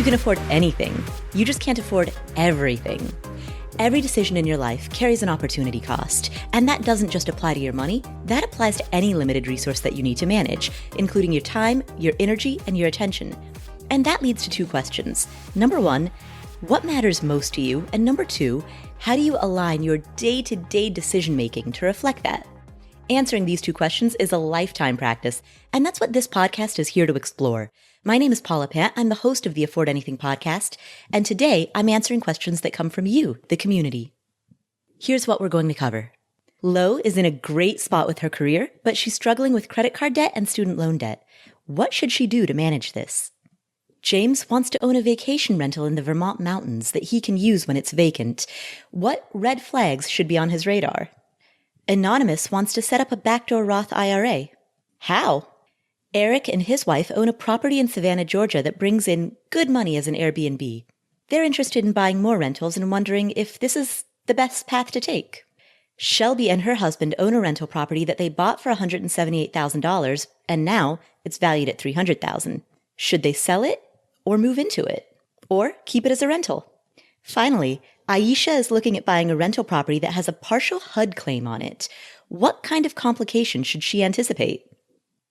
You can afford anything. You just can't afford everything. Every decision in your life carries an opportunity cost, and that doesn't just apply to your money, that applies to any limited resource that you need to manage, including your time, your energy, and your attention. And that leads to two questions. Number one, what matters most to you? And number two, how do you align your day-to-day decision-making to reflect that? Answering these two questions is a lifetime practice, and that's what this podcast is here to explore. My name is Paula Pant. I'm the host of the Afford Anything podcast, and today I'm answering questions that come from you, the community. Here's what we're going to cover. Lo is in a great spot with her career, but she's struggling with credit card debt and student loan debt. What should she do to manage this? James wants to own a vacation rental in the Vermont mountains that he can use when it's vacant. What red flags should be on his radar? Anonymous wants to set up a backdoor Roth IRA. How? Eric and his wife own a property in Savannah, Georgia that brings in good money as an Airbnb. They're interested in buying more rentals and wondering if this is the best path to take. Shelbi and her husband own a rental property that they bought for $178,000, and now it's valued at $300,000. Should they sell it or move into it? Or keep it as a rental? Finally, Ayesha is looking at buying a rental property that has a partial HUD claim on it. What kind of complications should she anticipate?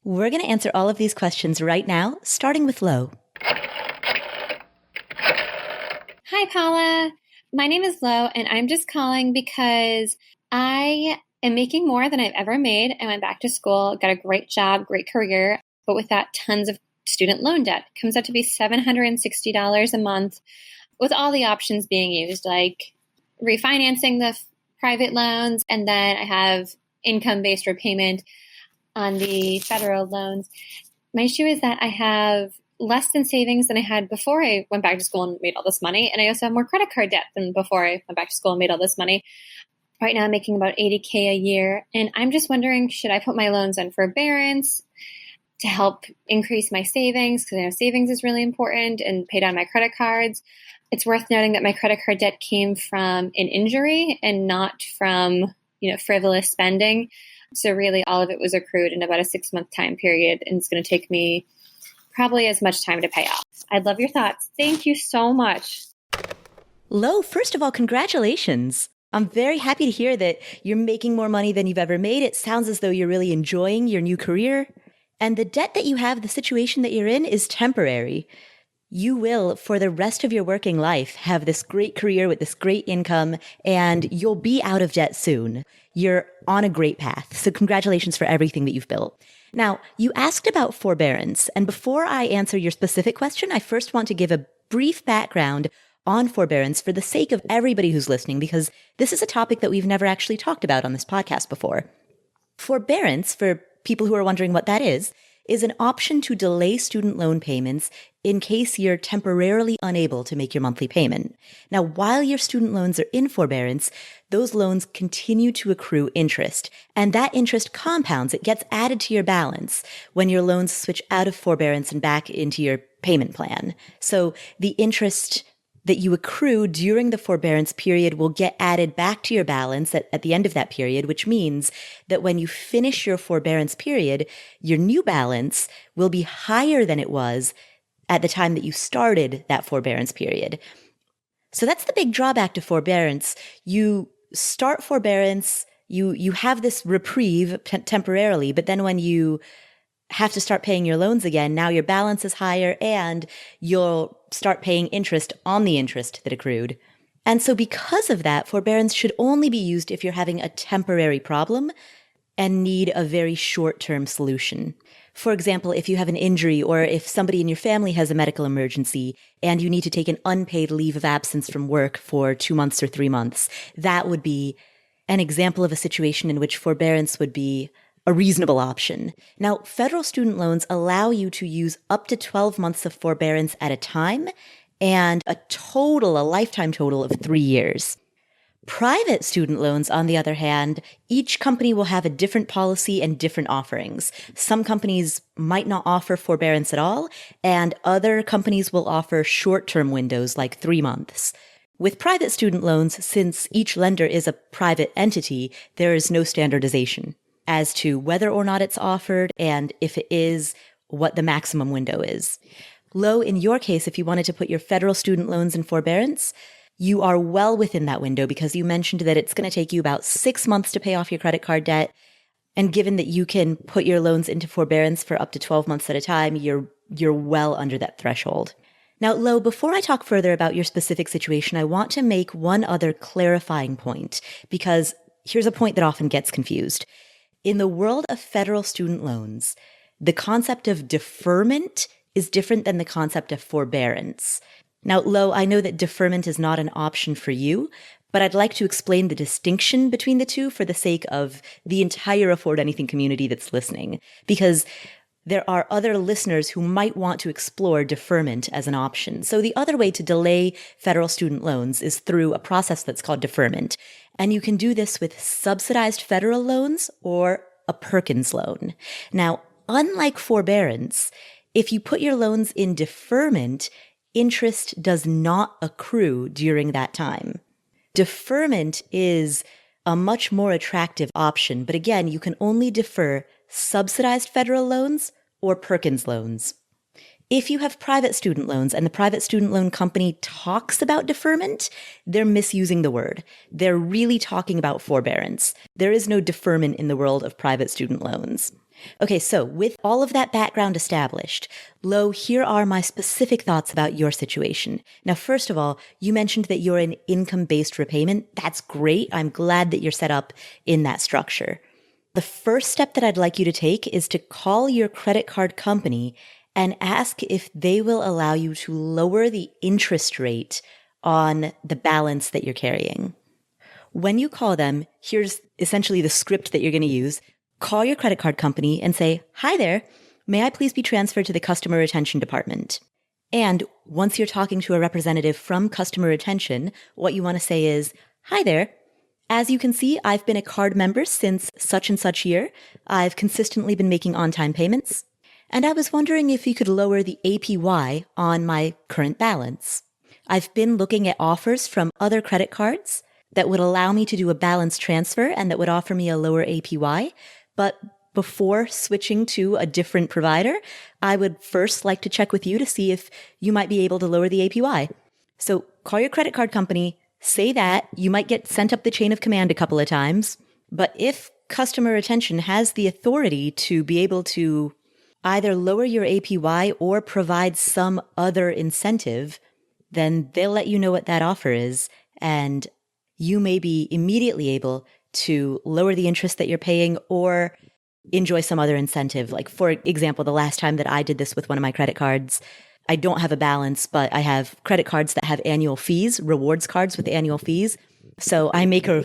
We're going to answer all of these questions right now, starting with Lo. Hi, Paula. My name is Lo, and I'm just calling because I am making more than I've ever made. I went back to school, got a great job, great career, but with that, tons of student loan debt. It comes out to be $760 a month, with all the options being used, like refinancing the private loans, and then I have income-based repayment on the federal loans. My issue is that I have less than savings than I had before I went back to school and made all this money. And I also have more credit card debt than before I went back to school and made all this money. Right now I'm making about $80K a year. And I'm just wondering, should I put my loans on forbearance to help increase my savings? Because I know savings is really important, and pay down my credit cards. It's worth noting that my credit card debt came from an injury and not from, frivolous spending. So really all of it was accrued in about a 6-month time period, and it's going to take me probably as much time to pay off. I'd love your thoughts. Thank you so much. Lo, first of all, congratulations. I'm very happy to hear that you're making more money than you've ever made. It sounds as though you're really enjoying your new career. And the debt that you have, the situation that you're in, is temporary. You will, for the rest of your working life, have this great career with this great income, and you'll be out of debt soon. You're on a great path. So congratulations for everything that you've built. Now, you asked about forbearance, and before I answer your specific question, I first want to give a brief background on forbearance for the sake of everybody who's listening, because this is a topic that we've never actually talked about on this podcast before. Forbearance, for people who are wondering what that is an option to delay student loan payments in case you're temporarily unable to make your monthly payment. Now, while your student loans are in forbearance, those loans continue to accrue interest, and that interest compounds. It gets added to your balance when your loans switch out of forbearance and back into your payment plan. So the interest that you accrue during the forbearance period will get added back to your balance at the end of that period, which means that when you finish your forbearance period, your new balance will be higher than it was at the time that you started that forbearance period. So that's the big drawback to forbearance. You start forbearance, you have this reprieve temporarily, but then when you have to start paying your loans again, now your balance is higher and you'll start paying interest on the interest that accrued. And so because of that, forbearance should only be used if you're having a temporary problem and need a very short-term solution. For example, if you have an injury or if somebody in your family has a medical emergency and you need to take an unpaid leave of absence from work for 2 months or 3 months, that would be an example of a situation in which forbearance would be a reasonable option. Now, federal student loans allow you to use up to 12 months of forbearance at a time and a lifetime total of 3 years. Private student loans, on the other hand, each company will have a different policy and different offerings. Some companies might not offer forbearance at all, and other companies will offer short-term windows like 3 months. With private student loans, since each lender is a private entity, there is no standardization as to whether or not it's offered and if it is, what the maximum window is. Low, in your case, if you wanted to put your federal student loans in forbearance, you are well within that window because you mentioned that it's going to take you about 6 months to pay off your credit card debt. And given that you can put your loans into forbearance for up to 12 months at a time, you're well under that threshold. Now, Lo, before I talk further about your specific situation, I want to make one other clarifying point, because here's a point that often gets confused. In the world of federal student loans, the concept of deferment is different than the concept of forbearance. Now, Lo, I know that deferment is not an option for you, but I'd like to explain the distinction between the two for the sake of the entire Afford Anything community that's listening, because there are other listeners who might want to explore deferment as an option. So the other way to delay federal student loans is through a process that's called deferment. And you can do this with subsidized federal loans or a Perkins loan. Now, unlike forbearance, if you put your loans in deferment, interest does not accrue during that time. Deferment is a much more attractive option, but again, you can only defer subsidized federal loans or Perkins loans. If you have private student loans and the private student loan company talks about deferment, they're misusing the word. They're really talking about forbearance. There is no deferment in the world of private student loans. Okay, so with all of that background established, Lo, here are my specific thoughts about your situation. Now, first of all, you mentioned that you're an income-based repayment. That's great. I'm glad that you're set up in that structure. The first step that I'd like you to take is to call your credit card company and ask if they will allow you to lower the interest rate on the balance that you're carrying. When you call them, here's essentially the script that you're going to use. Call your credit card company and say, "Hi there, may I please be transferred to the customer retention department?" And once you're talking to a representative from customer retention, what you want to say is, "Hi there. As you can see, I've been a card member since such and such year. I've consistently been making on-time payments. And I was wondering if you could lower the APY on my current balance. I've been looking at offers from other credit cards that would allow me to do a balance transfer and that would offer me a lower APY. But before switching to a different provider, I would first like to check with you to see if you might be able to lower the APY." So call your credit card company, say that. You might get sent up the chain of command a couple of times. But if customer retention has the authority to be able to either lower your APY or provide some other incentive, then they'll let you know what that offer is. And you may be immediately able to lower the interest that you're paying or enjoy some other incentive. Like, for example, the last time that I did this with one of my credit cards, I don't have a balance, but I have credit cards that have annual fees, rewards cards with annual fees. So I make a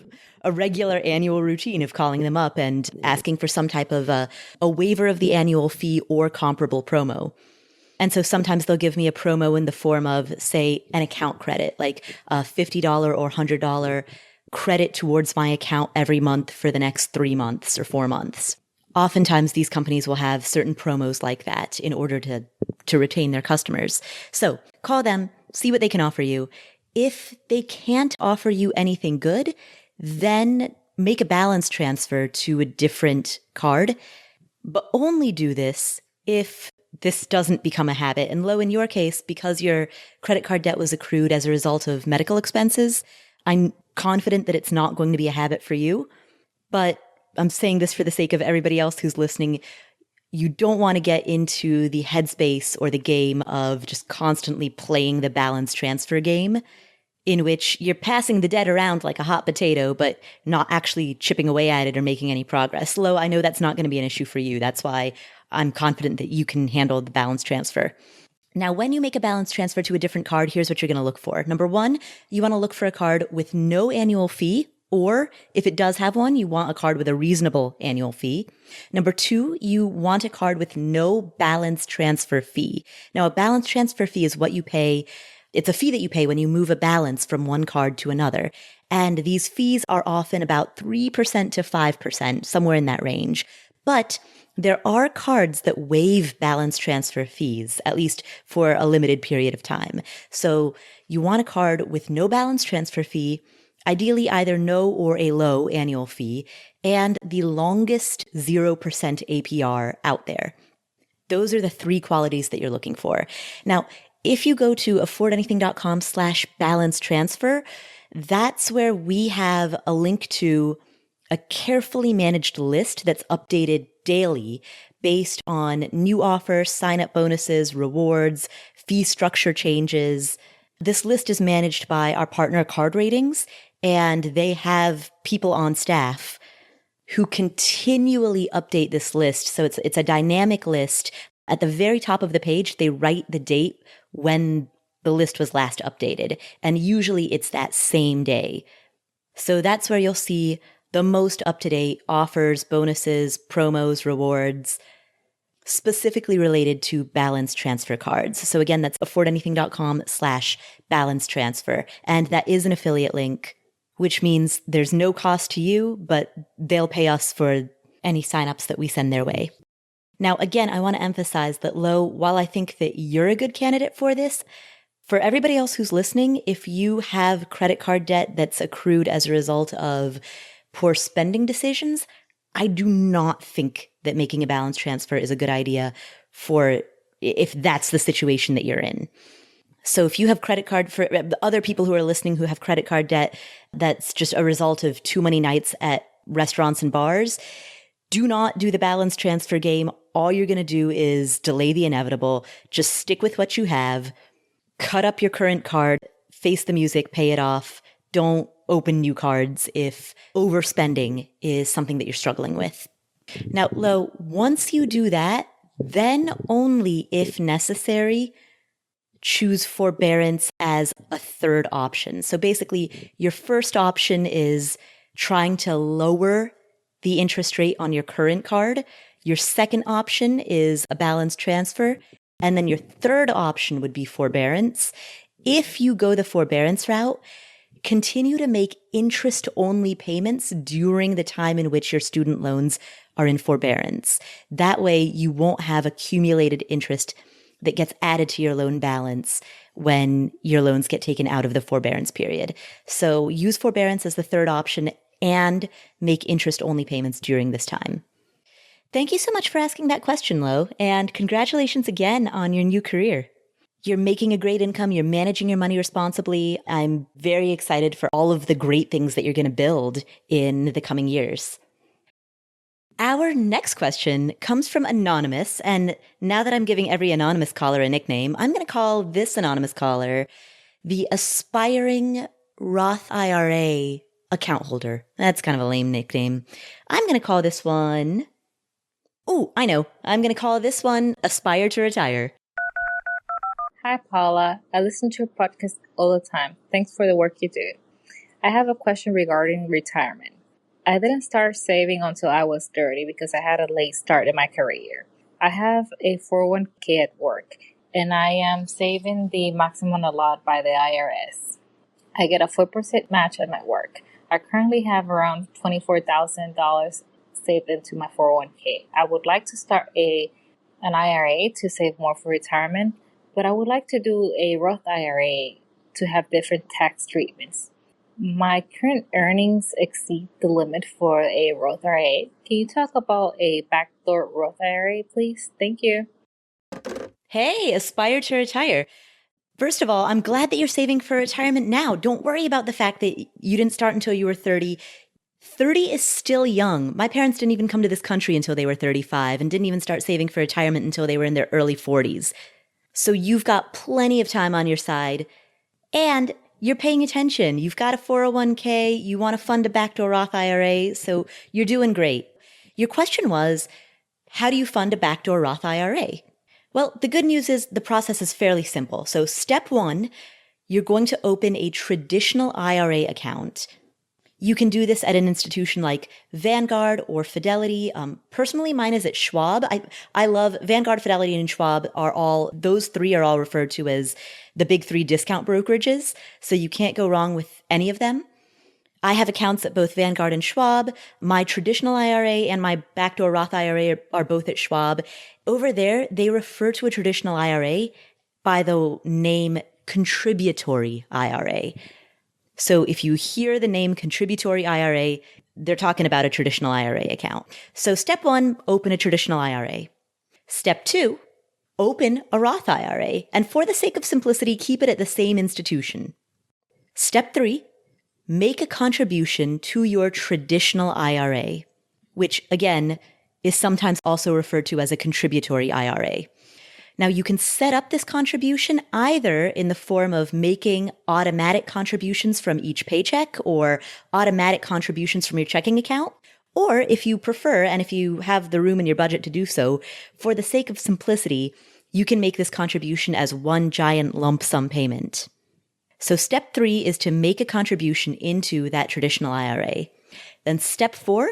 regular annual routine of calling them up and asking for some type of a waiver of the annual fee or comparable promo. And so sometimes they'll give me a promo in the form of, say, an account credit, like a $50 or $100 credit towards my account every month for the next 3 months or 4 months. Oftentimes, these companies will have certain promos like that in order to retain their customers. So call them, see what they can offer you. If they can't offer you anything good, then make a balance transfer to a different card, but only do this if this doesn't become a habit. And Lo, in your case, because your credit card debt was accrued as a result of medical expenses, I'm confident that it's not going to be a habit for you. But I'm saying this for the sake of everybody else who's listening. You don't want to get into the headspace or the game of just constantly playing the balance transfer game, in which you're passing the debt around like a hot potato, but not actually chipping away at it or making any progress. Lo, I know that's not going to be an issue for you. That's why I'm confident that you can handle the balance transfer. Now, when you make a balance transfer to a different card, here's what you're going to look for. Number one, you want to look for a card with no annual fee, or if it does have one, you want a card with a reasonable annual fee. Number two, you want a card with no balance transfer fee. Now, a balance transfer fee is what you pay. It's a fee that you pay when you move a balance from one card to another. And these fees are often about 3% to 5%, somewhere in that range. But there are cards that waive balance transfer fees, at least for a limited period of time. So you want a card with no balance transfer fee, ideally either no or a low annual fee, and the longest 0% APR out there. Those are the three qualities that you're looking for. Now, if you go to affordanything.com/balance transfer, that's where we have a link to a carefully managed list that's updated daily based on new offers, sign-up bonuses, rewards, fee structure changes. This list is managed by our partner Card Ratings, and they have people on staff who continually update this list. So it's a dynamic list. At the very top of the page, they write the date when the list was last updated. And usually it's that same day. So that's where you'll see the most up-to-date offers, bonuses, promos, rewards, specifically related to balance transfer cards. So again, that's affordanything.com/balance transfer. And that is an affiliate link, which means there's no cost to you, but they'll pay us for any signups that we send their way. Now, again, I want to emphasize that, Lo, while I think that you're a good candidate for this, for everybody else who's listening, if you have credit card debt that's accrued as a result of poor spending decisions, I do not think that making a balance transfer is a good idea for if that's the situation that you're in. So if you have credit card, for other people who are listening who have credit card debt that's just a result of too many nights at restaurants and bars, do not do the balance transfer game. All you're going to do is delay the inevitable. Just stick with what you have, cut up your current card, face the music, pay it off. Don't open new cards if overspending is something that you're struggling with. Now, Lo, once you do that, then only if necessary, choose forbearance as a third option. So basically, your first option is trying to lower the interest rate on your current card. Your second option is a balance transfer. And then your third option would be forbearance. If you go the forbearance route, continue to make interest-only payments during the time in which your student loans are in forbearance. That way, you won't have accumulated interest that gets added to your loan balance when your loans get taken out of the forbearance period. So use forbearance as the third option and make interest-only payments during this time. Thank you so much for asking that question, Lo, and congratulations again on your new career. You're making a great income. You're managing your money responsibly. I'm very excited for all of the great things that you're going to build in the coming years. Our next question comes from Anonymous, and now that I'm giving every anonymous caller a nickname, I'm going to call this anonymous caller the aspiring Roth IRA account holder. That's kind of a lame nickname. I'm going to call this one... Oh, I know. I'm going to call this one Aspire to Retire. Hi, Paula. I listen to your podcast all the time. Thanks for the work you do. I have a question regarding retirement. I didn't start saving until I was 30 because I had a late start in my career. I have a 401k at work, and I am saving the maximum allowed by the IRS. I get a 4% match at my work. I currently have around $24,000 saved into my 401k. I would like to start an IRA to save more for retirement, but I would like to do a Roth IRA to have different tax treatments. My current earnings exceed the limit for a Roth IRA. Can you talk about a backdoor Roth IRA, please? Thank you. Hey, Aspire to Retire. First of all, I'm glad that you're saving for retirement now. Don't worry about the fact that you didn't start until you were 30. 30 is still young. My parents didn't even come to this country until they were 35 and didn't even start saving for retirement until they were in their early 40s. So you've got plenty of time on your side. And you're paying attention. You've got a 401k. You want to fund a backdoor Roth IRA. So you're doing great. Your question was, how do you fund a backdoor Roth IRA? Well, the good news is the process is fairly simple. So step one, you're going to open a traditional IRA account. You can do this at an institution like Vanguard or Fidelity. Personally, mine is at Schwab. I love Vanguard, Fidelity, and Schwab those three are all referred to as the big three discount brokerages. So you can't go wrong with any of them. I have accounts at both Vanguard and Schwab. My traditional IRA and my backdoor Roth IRA are both at Schwab. Over there, they refer to a traditional IRA by the name contributory IRA. So if you hear the name contributory IRA, they're talking about a traditional IRA account. So step one, open a traditional IRA. Step 2, open a Roth IRA. And for the sake of simplicity, keep it at the same institution. Step 3, make a contribution to your traditional IRA, which again is sometimes also referred to as a contributory IRA. Now, you can set up this contribution either in the form of making automatic contributions from each paycheck or automatic contributions from your checking account, or if you prefer, and if you have the room in your budget to do so, for the sake of simplicity, you can make this contribution as one giant lump sum payment. So step 3 is to make a contribution into that traditional IRA. Then step 4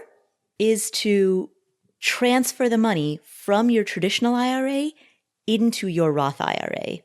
is to transfer the money from your traditional IRA into your Roth IRA.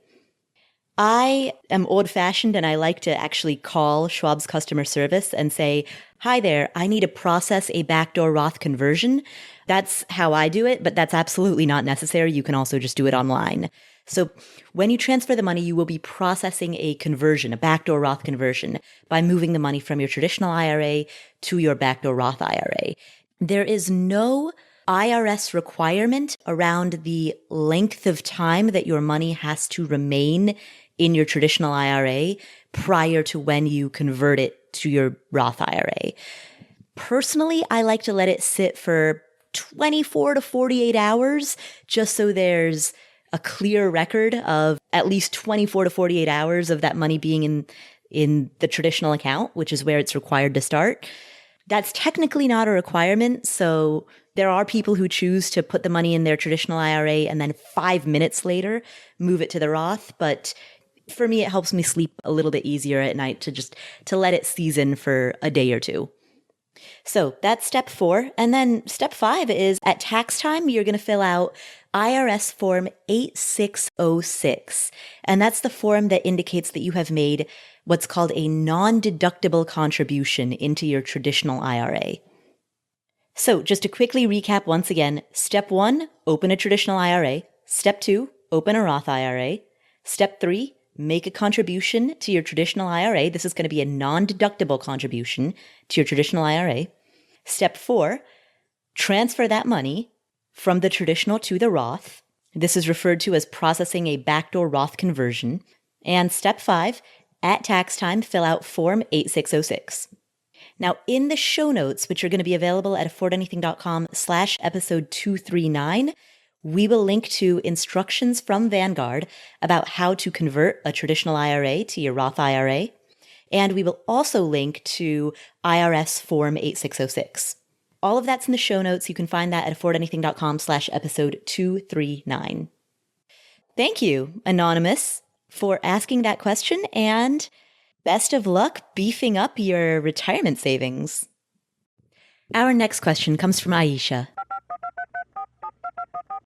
I am old-fashioned and I like to actually call Schwab's customer service and say, "Hi there, I need to process a backdoor Roth conversion." That's how I do it, but that's absolutely not necessary. You can also just do it online. So when you transfer the money, you will be processing a conversion, a backdoor Roth conversion, by moving the money from your traditional IRA to your backdoor Roth IRA. There is no IRS requirement around the length of time that your money has to remain in your traditional IRA prior to when you convert it to your Roth IRA. Personally, I like to let it sit for 24 to 48 hours just so there's a clear record of at least 24 to 48 hours of that money being in the traditional account, which is where it's required to start. That's technically not a requirement. So there are people who choose to put the money in their traditional IRA and then 5 minutes later move it to the Roth. But for me, it helps me sleep a little bit easier at night to let it season for a day or two. So that's step 4. And then step 5 is at tax time, you're going to fill out IRS form 8606. And that's the form that indicates that you have made what's called a non-deductible contribution into your traditional IRA. So just to quickly recap once again, step 1, open a traditional IRA. Step 2, open a Roth IRA. Step 3, make a contribution to your traditional IRA. This is going to be a non-deductible contribution to your traditional IRA. Step 4, transfer that money from the traditional to the Roth. This is referred to as processing a backdoor Roth conversion. And step 5, at tax time, fill out Form 8606. Now, in the show notes, which are going to be available at affordanything.com/episode 239, we will link to instructions from Vanguard about how to convert a traditional IRA to your Roth IRA. And we will also link to IRS Form 8606. All of that's in the show notes. You can find that at affordanything.com/episode 239. Thank you, Anonymous, for asking that question, and best of luck beefing up your retirement savings. Our next question comes from Ayesha.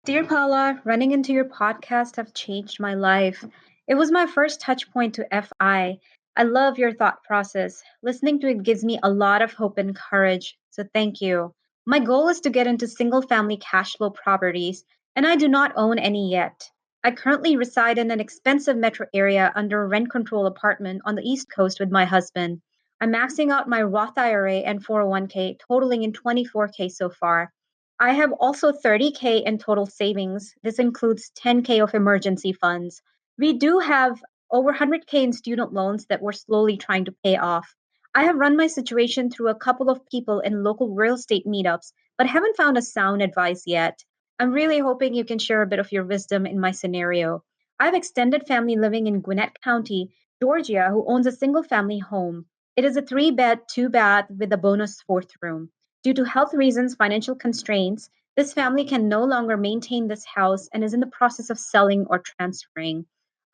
Dear Paula, running into your podcast have changed my life. It was my first touch point to FI. I love your thought process. Listening to it gives me a lot of hope and courage, so thank you. My goal is to get into single-family cash flow properties, and I do not own any yet. I currently reside in an expensive metro area under a rent control apartment on the East Coast with my husband. I'm maxing out my Roth IRA and 401k, totaling in 24k so far. I have also 30k in total savings. This includes 10k of emergency funds. We do have over 100k in student loans that we're slowly trying to pay off. I have run my situation through a couple of people in local real estate meetups, but haven't found a sound advice yet. I'm really hoping you can share a bit of your wisdom in my scenario. I have extended family living in Gwinnett County, Georgia, who owns a single family home. It is a 3-bed, 2-bath with a bonus 4th room. Due to health reasons, financial constraints, this family can no longer maintain this house and is in the process of selling or transferring.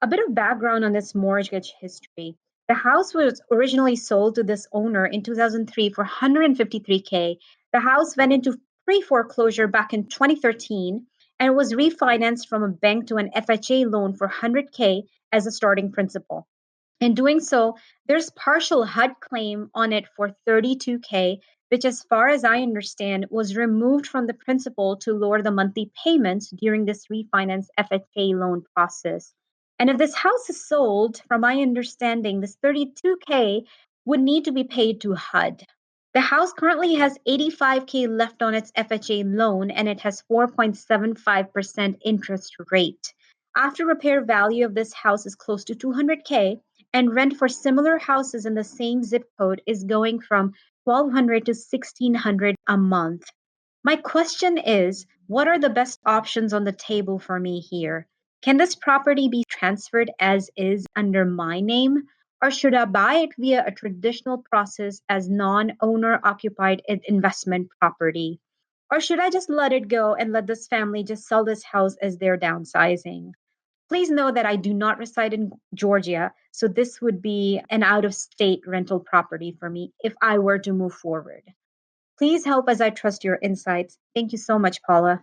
A bit of background on this mortgage history. The house was originally sold to this owner in 2003 for 153k. The house went into pre-foreclosure back in 2013 and was refinanced from a bank to an FHA loan for 100k as a starting principal. In doing so, there's partial HUD claim on it for 32k, which as far as I understand was removed from the principal to lower the monthly payments during this refinance FHA loan process. And if this house is sold, from my understanding, this 32k would need to be paid to HUD. The house currently has 85K left on its FHA loan and it has 4.75% interest rate. After repair value of this house is close to 200K and rent for similar houses in the same zip code is going from 1200 to 1600 a month. My question is, what are the best options on the table for me here? Can this property be transferred as is under my name? Or should I buy it via a traditional process as non-owner occupied investment property? Or should I just let it go and let this family just sell this house as they're downsizing? Please know that I do not reside in Georgia, so this would be an out-of-state rental property for me if I were to move forward. Please help as I trust your insights. Thank you so much, Paula.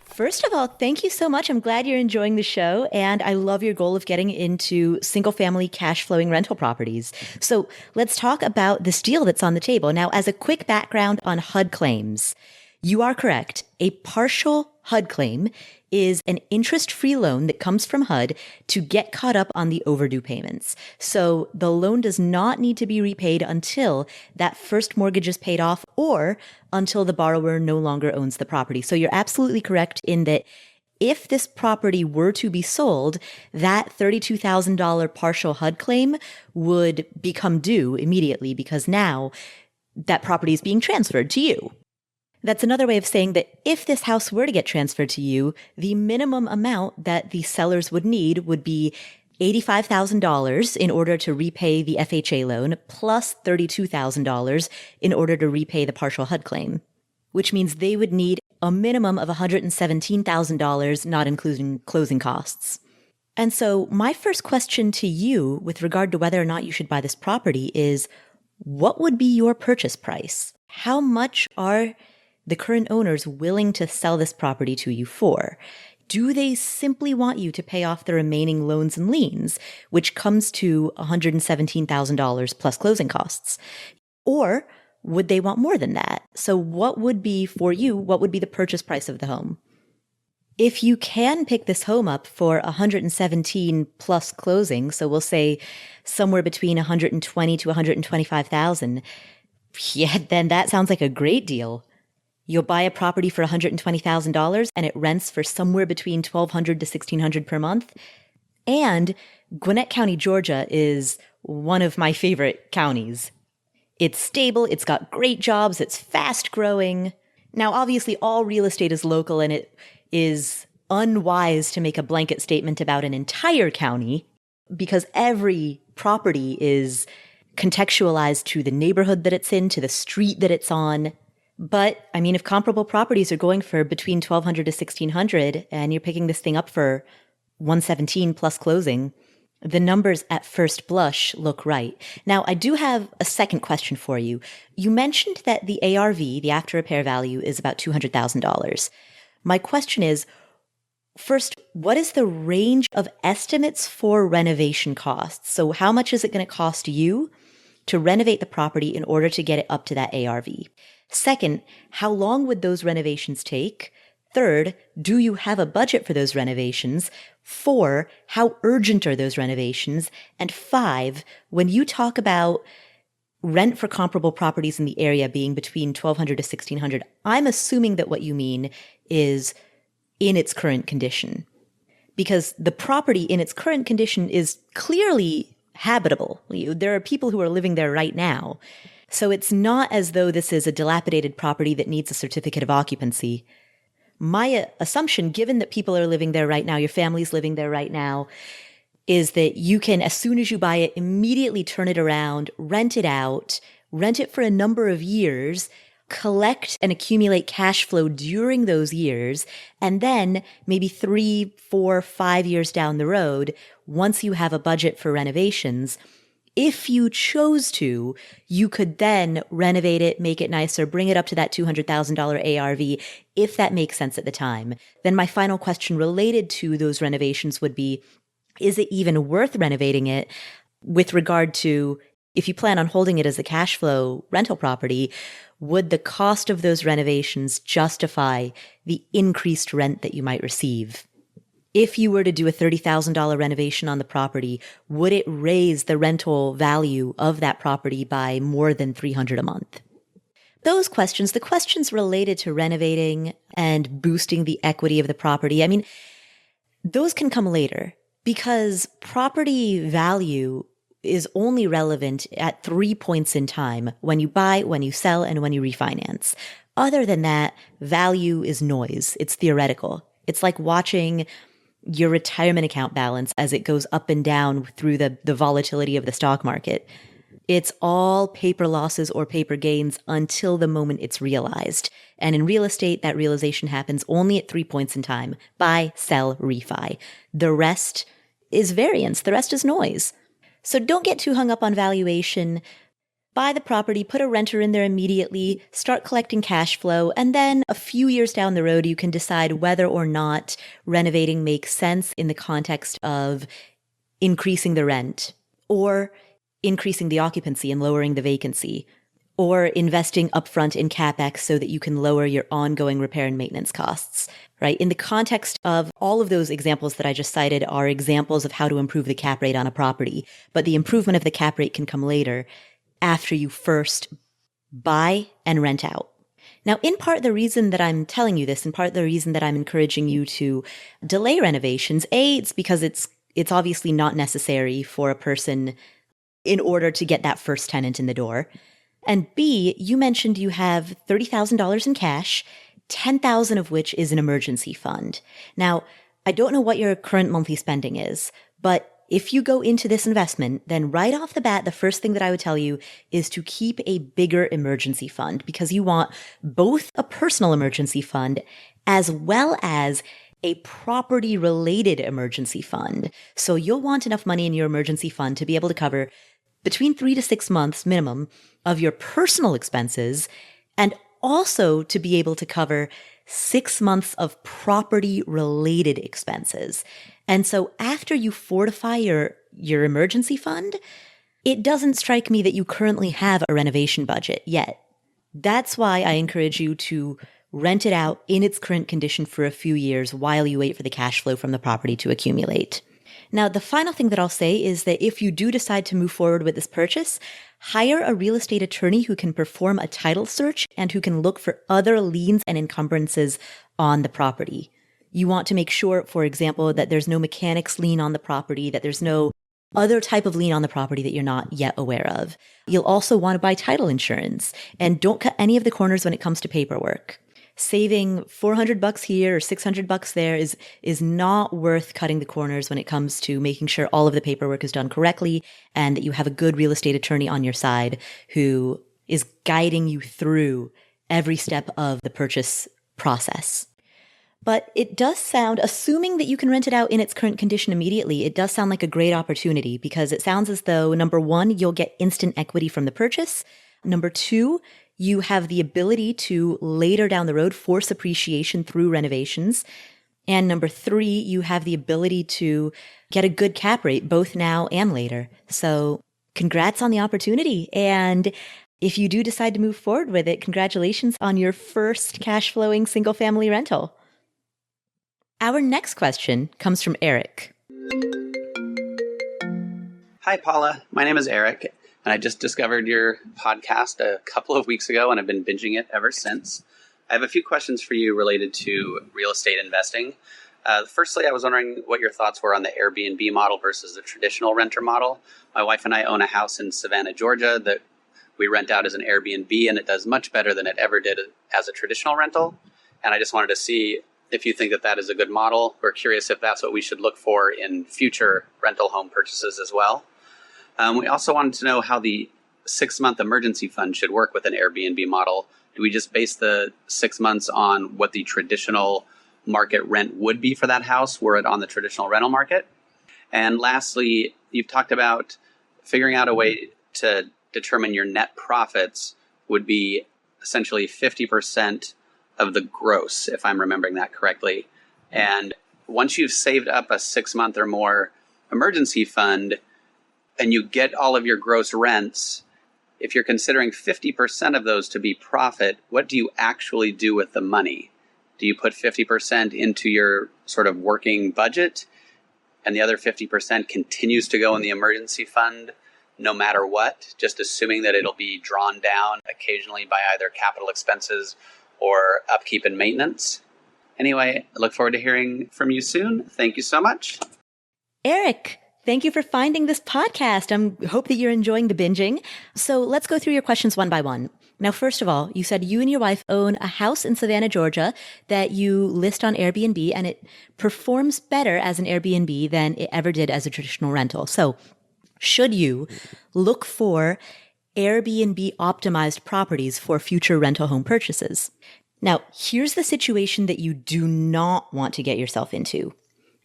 First of all, thank you so much. I'm glad you're enjoying the show, and I love your goal of getting into single-family cash-flowing rental properties. So let's talk about this deal that's on the table. Now, as a quick background on HUD claims, you are correct. A partial HUD claim is an interest-free loan that comes from HUD to get caught up on the overdue payments. So the loan does not need to be repaid until that first mortgage is paid off or until the borrower no longer owns the property. So you're absolutely correct in that if this property were to be sold, that $32,000 partial HUD claim would become due immediately because now that property is being transferred to you. That's another way of saying that if this house were to get transferred to you, the minimum amount that the sellers would need would be $85,000 in order to repay the FHA loan, plus $32,000 in order to repay the partial HUD claim, which means they would need a minimum of $117,000, not including closing costs. And so my first question to you with regard to whether or not you should buy this property is, what would be your purchase price? How much are the current owners willing to sell this property to you for? Do they simply want you to pay off the remaining loans and liens, which comes to $117,000 plus closing costs? Or would they want more than that? So what would be, for you, what would be the purchase price of the home? If you can pick this home up for 117 plus closing, so we'll say somewhere between 120 to 125,000, yeah, then that sounds like a great deal. You'll buy a property for $120,000 and it rents for somewhere between $1,200 to $1,600 per month. And Gwinnett County, Georgia is one of my favorite counties. It's stable, it's got great jobs, it's fast growing. Now, obviously, all real estate is local and it is unwise to make a blanket statement about an entire county because every property is contextualized to the neighborhood that it's in, to the street that it's on. But I mean, if comparable properties are going for between $1,200 to $1,600 and you're picking this thing up for 117 plus closing, the numbers at first blush look right. Now, I do have a second question for you. You mentioned that the ARV, the after repair value, is about $200,000. My question is, first, what is the range of estimates for renovation costs? So how much is it going to cost you to renovate the property in order to get it up to that ARV? Second, how long would those renovations take? Third, do you have a budget for those renovations? 4, how urgent are those renovations? And 5, when you talk about rent for comparable properties in the area being between $1,200 to $1,600, I'm assuming that what you mean is in its current condition. Because the property in its current condition is clearly habitable. There are people who are living there right now. So it's not as though this is a dilapidated property that needs a certificate of occupancy. My assumption, given that people are living there right now, your family's living there right now, is that you can, as soon as you buy it, immediately turn it around, rent it out, rent it for a number of years, collect and accumulate cash flow during those years, and then maybe 3, 4, 5 years down the road, once you have a budget for renovations, if you chose to, you could then renovate it, make it nicer, bring it up to that $200,000 ARV, if that makes sense at the time. Then my final question related to those renovations would be, is it even worth renovating it with regard to, if you plan on holding it as a cash flow rental property, would the cost of those renovations justify the increased rent that you might receive? If you were to do a $30,000 renovation on the property, would it raise the rental value of that property by more than $300 a month? those questions, the questions related to renovating and boosting the equity of the property, I mean, those can come later because property value is only relevant at 3 points in time: when you buy, when you sell, and when you refinance. Other than that, value is noise. It's theoretical. It's like watching your retirement account balance as it goes up and down through the volatility of the stock market. It's all paper losses or paper gains until the moment it's realized. And in real estate, that realization happens only at 3 points in time: buy, sell, refi. The rest is variance. The rest is noise. So don't get too hung up on valuation. Buy the property, put a renter in there immediately, start collecting cash flow, and then a few years down the road, you can decide whether or not renovating makes sense in the context of increasing the rent, or increasing the occupancy and lowering the vacancy, or investing upfront in CapEx so that you can lower your ongoing repair and maintenance costs, right? In the context of all of those examples that I just cited are examples of how to improve the cap rate on a property, but the improvement of the cap rate can come later after you first buy and rent out. Now, in part, the reason that I'm telling you this, in part, the reason that I'm encouraging you to delay renovations, A, it's because it's obviously not necessary for a person in order to get that first tenant in the door. And B, you mentioned you have $30,000 in cash, $10,000 of which is an emergency fund. Now, I don't know what your current monthly spending is, but if you go into this investment, then right off the bat, the first thing that I would tell you is to keep a bigger emergency fund, because you want both a personal emergency fund as well as a property-related emergency fund. So you'll want enough money in your emergency fund to be able to cover between 3 to 6 months minimum of your personal expenses, and also to be able to cover 6 months of property-related expenses. And so after you fortify your emergency fund, it doesn't strike me that you currently have a renovation budget yet. That's why I encourage you to rent it out in its current condition for a few years while you wait for the cash flow from the property to accumulate. Now, the final thing that I'll say is that if you do decide to move forward with this purchase, hire a real estate attorney who can perform a title search and who can look for other liens and encumbrances on the property. You want to make sure, for example, that there's no mechanics lien on the property, that there's no other type of lien on the property that you're not yet aware of. You'll also want to buy title insurance, and don't cut any of the corners when it comes to paperwork. Saving $400 here or $600 there is not worth cutting the corners when it comes to making sure all of the paperwork is done correctly and that you have a good real estate attorney on your side who is guiding you through every step of the purchase process. But it does sound, assuming that you can rent it out in its current condition immediately, it does sound like a great opportunity, because it sounds as though, number one, you'll get instant equity from the purchase. Number two, you have the ability to later down the road force appreciation through renovations. And number three, you have the ability to get a good cap rate both now and later. So congrats on the opportunity. And if you do decide to move forward with it, congratulations on your first cash flowing single family rental. Our next question comes from Eric. Hi, Paula. My name is Eric, and I just discovered your podcast a couple of weeks ago, and I've been binging it ever since. I have a few questions for you related to real estate investing. Firstly, I was wondering what your thoughts were on the Airbnb model versus the traditional renter model. My wife and I own a house in Savannah, Georgia, that we rent out as an Airbnb, and it does much better than it ever did as a traditional rental. And I just wanted to see if you think that that is a good model. We're curious if that's what we should look for in future rental home purchases as well. We also wanted to know how the 6-month emergency fund should work with an Airbnb model. Do we just base the 6 months on what the traditional market rent would be for that house were it on the traditional rental market? And lastly, you've talked about figuring out a way to determine your net profits would be essentially 50% of the gross, if I'm remembering that correctly. And once you've saved up a 6-month or more emergency fund and you get all of your gross rents, if you're considering 50% of those to be profit, what do you actually do with the money? Do you put 50% into your sort of working budget and the other 50% continues to go in the emergency fund, no matter what, just assuming that it'll be drawn down occasionally by either capital expenses or upkeep and maintenance. Anyway, I look forward to hearing from you soon. Thank you so much. Eric, thank you for finding this podcast. I hope that you're enjoying the binging. So let's go through your questions one by one. Now, first of all, you said you and your wife own a house in Savannah, Georgia that you list on Airbnb, and it performs better as an Airbnb than it ever did as a traditional rental. So should you look for Airbnb optimized properties for future rental home purchases? Now, here's the situation that you do not want to get yourself into.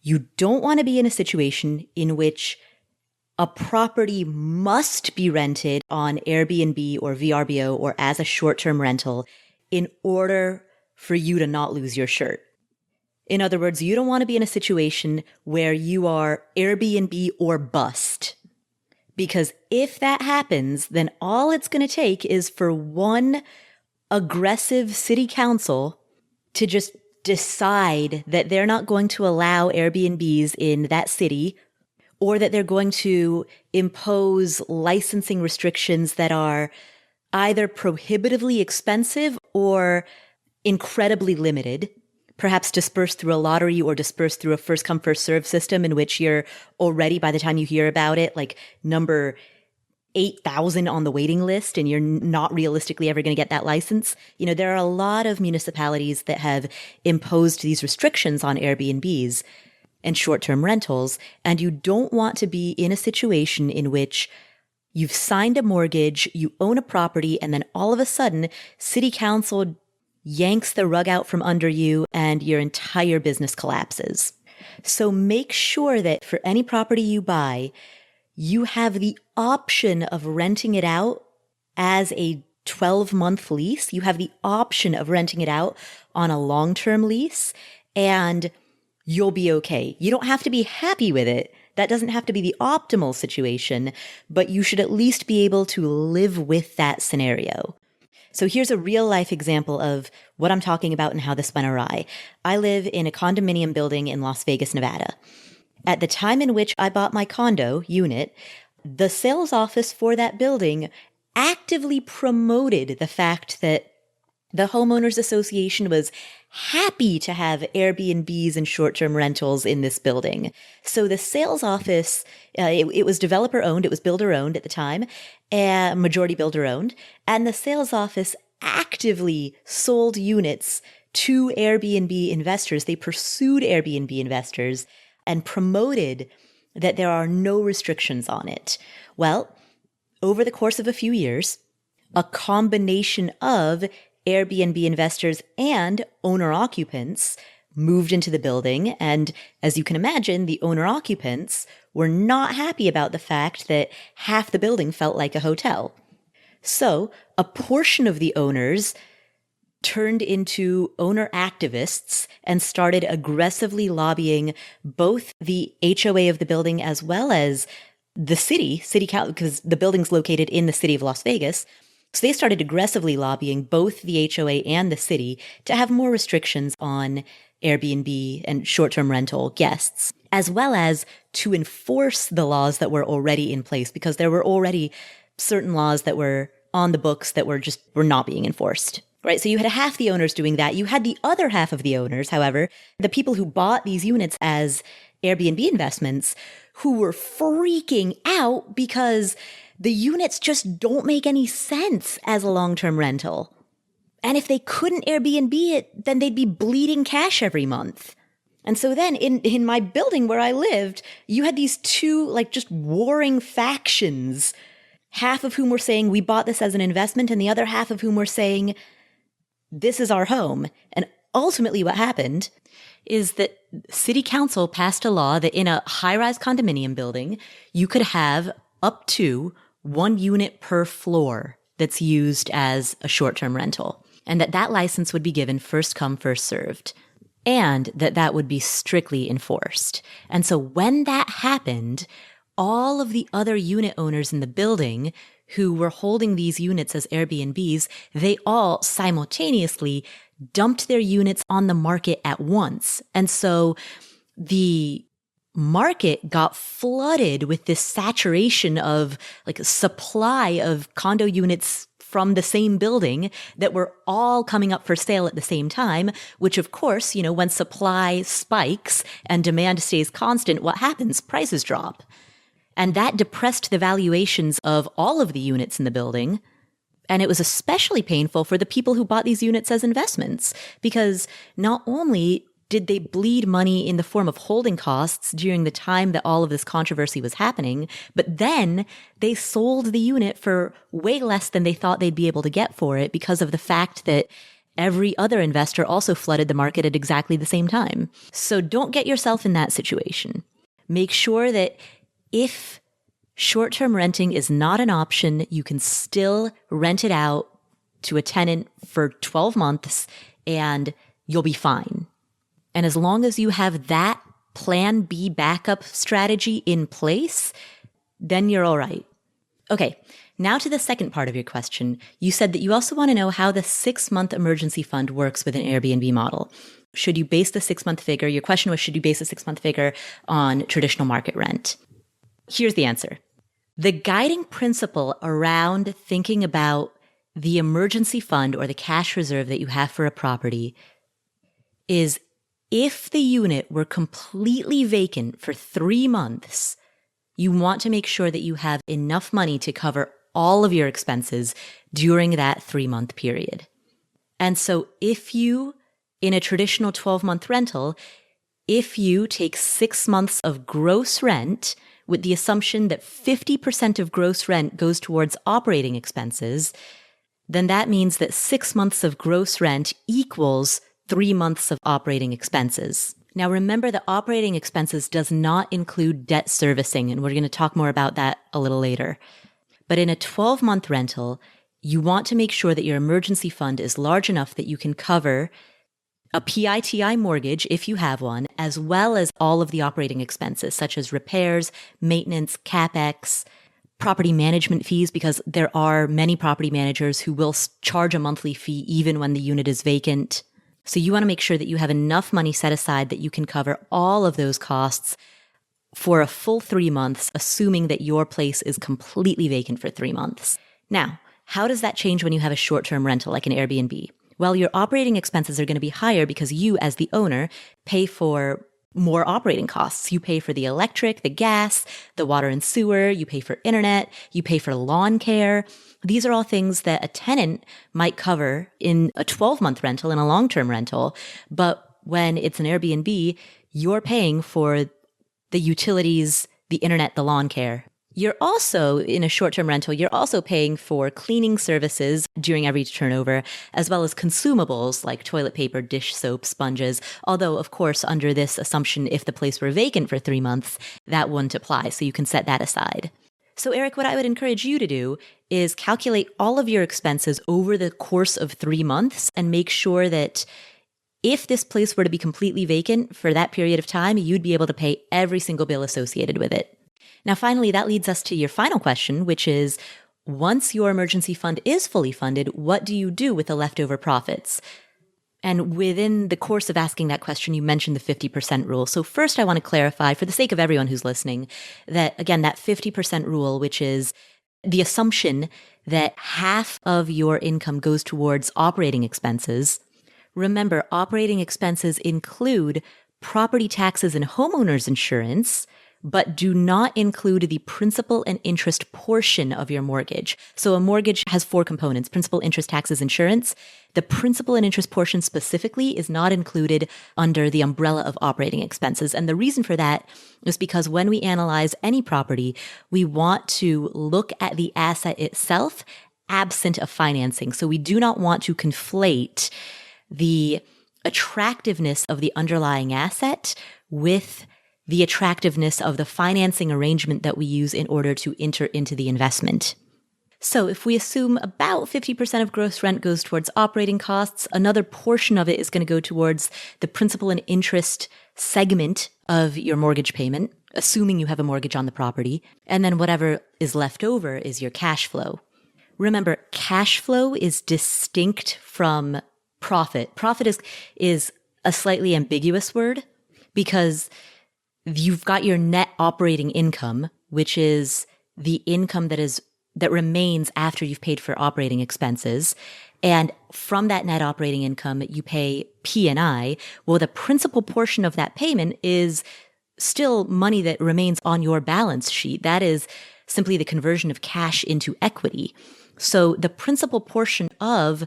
You don't want to be in a situation in which a property must be rented on Airbnb or VRBO or as a short-term rental in order for you to not lose your shirt. In other words, you don't want to be in a situation where you are Airbnb or bust. Because if that happens, then all it's going to take is for one aggressive city council to just decide that they're not going to allow Airbnbs in that city, or that they're going to impose licensing restrictions that are either prohibitively expensive or incredibly limited, perhaps dispersed through a lottery or dispersed through a first come, first served system in which you're already, by the time you hear about it, like number 8,000 on the waiting list and you're not realistically ever going to get that license. You know, there are a lot of municipalities that have imposed these restrictions on Airbnbs and short-term rentals, and you don't want to be in a situation in which you've signed a mortgage, you own a property, and then all of a sudden, city council yanks the rug out from under you and your entire business collapses. So make sure that for any property you buy, you have the option of renting it out as a 12-month lease. You have the option of renting it out on a long-term lease, and you'll be okay. You don't have to be happy with it. That doesn't have to be the optimal situation, but you should at least be able to live with that scenario. So here's a real life example of what I'm talking about and how this went awry. I live in a condominium building in Las Vegas, Nevada. At the time in which I bought my condo unit, the sales office for that building actively promoted the fact that the homeowners association was happy to have Airbnbs and short-term rentals in this building. So the sales office, it was developer owned, it was builder owned at the time, majority builder owned, and the sales office actively sold units to Airbnb investors. They pursued Airbnb investors and promoted that there are no restrictions on it. Well, over the course of a few years, a combination of Airbnb investors and owner-occupants moved into the building. And as you can imagine, the owner-occupants were not happy about the fact that half the building felt like a hotel. So a portion of the owners turned into owner activists and started aggressively lobbying both the HOA of the building as well as the city council, because the building's located in the city of Las Vegas. So they started aggressively lobbying both the HOA and the city to have more restrictions on Airbnb and short-term rental guests, as well as to enforce the laws that were already in place, because there were already certain laws that were on the books that were not being enforced. Right. So you had half the owners doing that. You had the other half of the owners, however, the people who bought these units as Airbnb investments, who were freaking out because the units just don't make any sense as a long-term rental. And if they couldn't Airbnb it, then they'd be bleeding cash every month. And so then in my building where I lived, you had these two just warring factions, half of whom were saying we bought this as an investment and the other half of whom were saying this is our home. And ultimately what happened is that city council passed a law that in a high-rise condominium building, you could have up to 1 unit per floor that's used as a short-term rental. And that license would be given first come, first served. And that would be strictly enforced. And so when that happened, all of the other unit owners in the building who were holding these units as Airbnbs, they all simultaneously dumped their units on the market at once. And so the market got flooded with this saturation of like supply of condo units from the same building that were all coming up for sale at the same time, which of course, when supply spikes and demand stays constant, what happens? Prices drop. And that depressed the valuations of all of the units in the building. And it was especially painful for the people who bought these units as investments, because not only did they bleed money in the form of holding costs during the time that all of this controversy was happening, but then they sold the unit for way less than they thought they'd be able to get for it because of the fact that every other investor also flooded the market at exactly the same time. So don't get yourself in that situation. Make sure that if short-term renting is not an option, you can still rent it out to a tenant for 12 months and you'll be fine. And as long as you have that plan B backup strategy in place, then you're all right. Okay, now to the second part of your question. You said that you also want to know how the 6-month emergency fund works with an Airbnb model. Should you base the 6-month figure? Your question was, should you base the 6-month figure on traditional market rent? Here's the answer. The guiding principle around thinking about the emergency fund or the cash reserve that you have for a property is if the unit were completely vacant for 3 months, you want to make sure that you have enough money to cover all of your expenses during that 3-month period. And so if you, in a traditional 12-month rental, if you take 6 months of gross rent with the assumption that 50% of gross rent goes towards operating expenses, then that means that 6 months of gross rent equals 3 months of operating expenses. Now remember that operating expenses does not include debt servicing, and we're going to talk more about that a little later. But in a 12-month rental, you want to make sure that your emergency fund is large enough that you can cover a PITI mortgage, if you have one, as well as all of the operating expenses, such as repairs, maintenance, CapEx, property management fees, because there are many property managers who will charge a monthly fee even when the unit is vacant. So you want to make sure that you have enough money set aside that you can cover all of those costs for a full 3 months, assuming that your place is completely vacant for 3 months. Now, how does that change when you have a short-term rental like an Airbnb? Well, your operating expenses are going to be higher because you, as the owner, pay for more operating costs. You pay for the electric, the gas, the water and sewer, you pay for internet, you pay for lawn care. These are all things that a tenant might cover in a 12-month rental, in a long-term rental. But when it's an Airbnb, you're paying for the utilities, the internet, the lawn care. You're also, in a short-term rental, you're also paying for cleaning services during every turnover, as well as consumables like toilet paper, dish soap, sponges. Although, of course, under this assumption, if the place were vacant for 3 months, that wouldn't apply. So you can set that aside. So Eric, what I would encourage you to do is calculate all of your expenses over the course of 3 months and make sure that if this place were to be completely vacant for that period of time, you'd be able to pay every single bill associated with it. Now, finally, that leads us to your final question, which is, once your emergency fund is fully funded, what do you do with the leftover profits? And within the course of asking that question, you mentioned the 50% rule. So first, I want to clarify, for the sake of everyone who's listening, that, again, that 50% rule, which is the assumption that half of your income goes towards operating expenses. Remember, operating expenses include property taxes and homeowners insurance, but do not include the principal and interest portion of your mortgage. So a mortgage has 4 components: principal, interest, taxes, insurance. The principal and interest portion specifically is not included under the umbrella of operating expenses. And the reason for that is because when we analyze any property, we want to look at the asset itself absent of financing. So we do not want to conflate the attractiveness of the underlying asset with the attractiveness of the financing arrangement that we use in order to enter into the investment. So if we assume about 50% of gross rent goes towards operating costs, another portion of it is going to go towards the principal and interest segment of your mortgage payment, assuming you have a mortgage on the property. And then whatever is left over is your cash flow. Remember, cash flow is distinct from profit. Profit is a slightly ambiguous word because you've got your net operating income, which is the income that remains after you've paid for operating expenses. And from that net operating income, you pay P&I. Well, the principal portion of that payment is still money that remains on your balance sheet. That is simply the conversion of cash into equity. So the principal portion of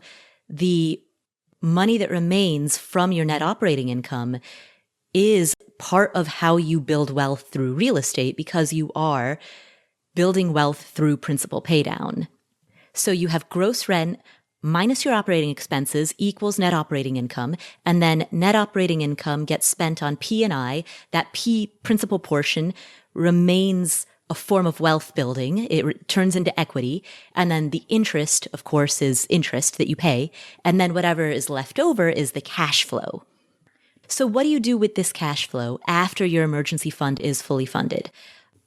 the money that remains from your net operating income is part of how you build wealth through real estate, because you are building wealth through principal paydown. So you have gross rent minus your operating expenses equals net operating income. And then net operating income gets spent on P&I. That P principal portion remains a form of wealth building. It turns into equity. And then the interest, of course, is interest that you pay. And then whatever is left over is the cash flow. So what do you do with this cash flow after your emergency fund is fully funded?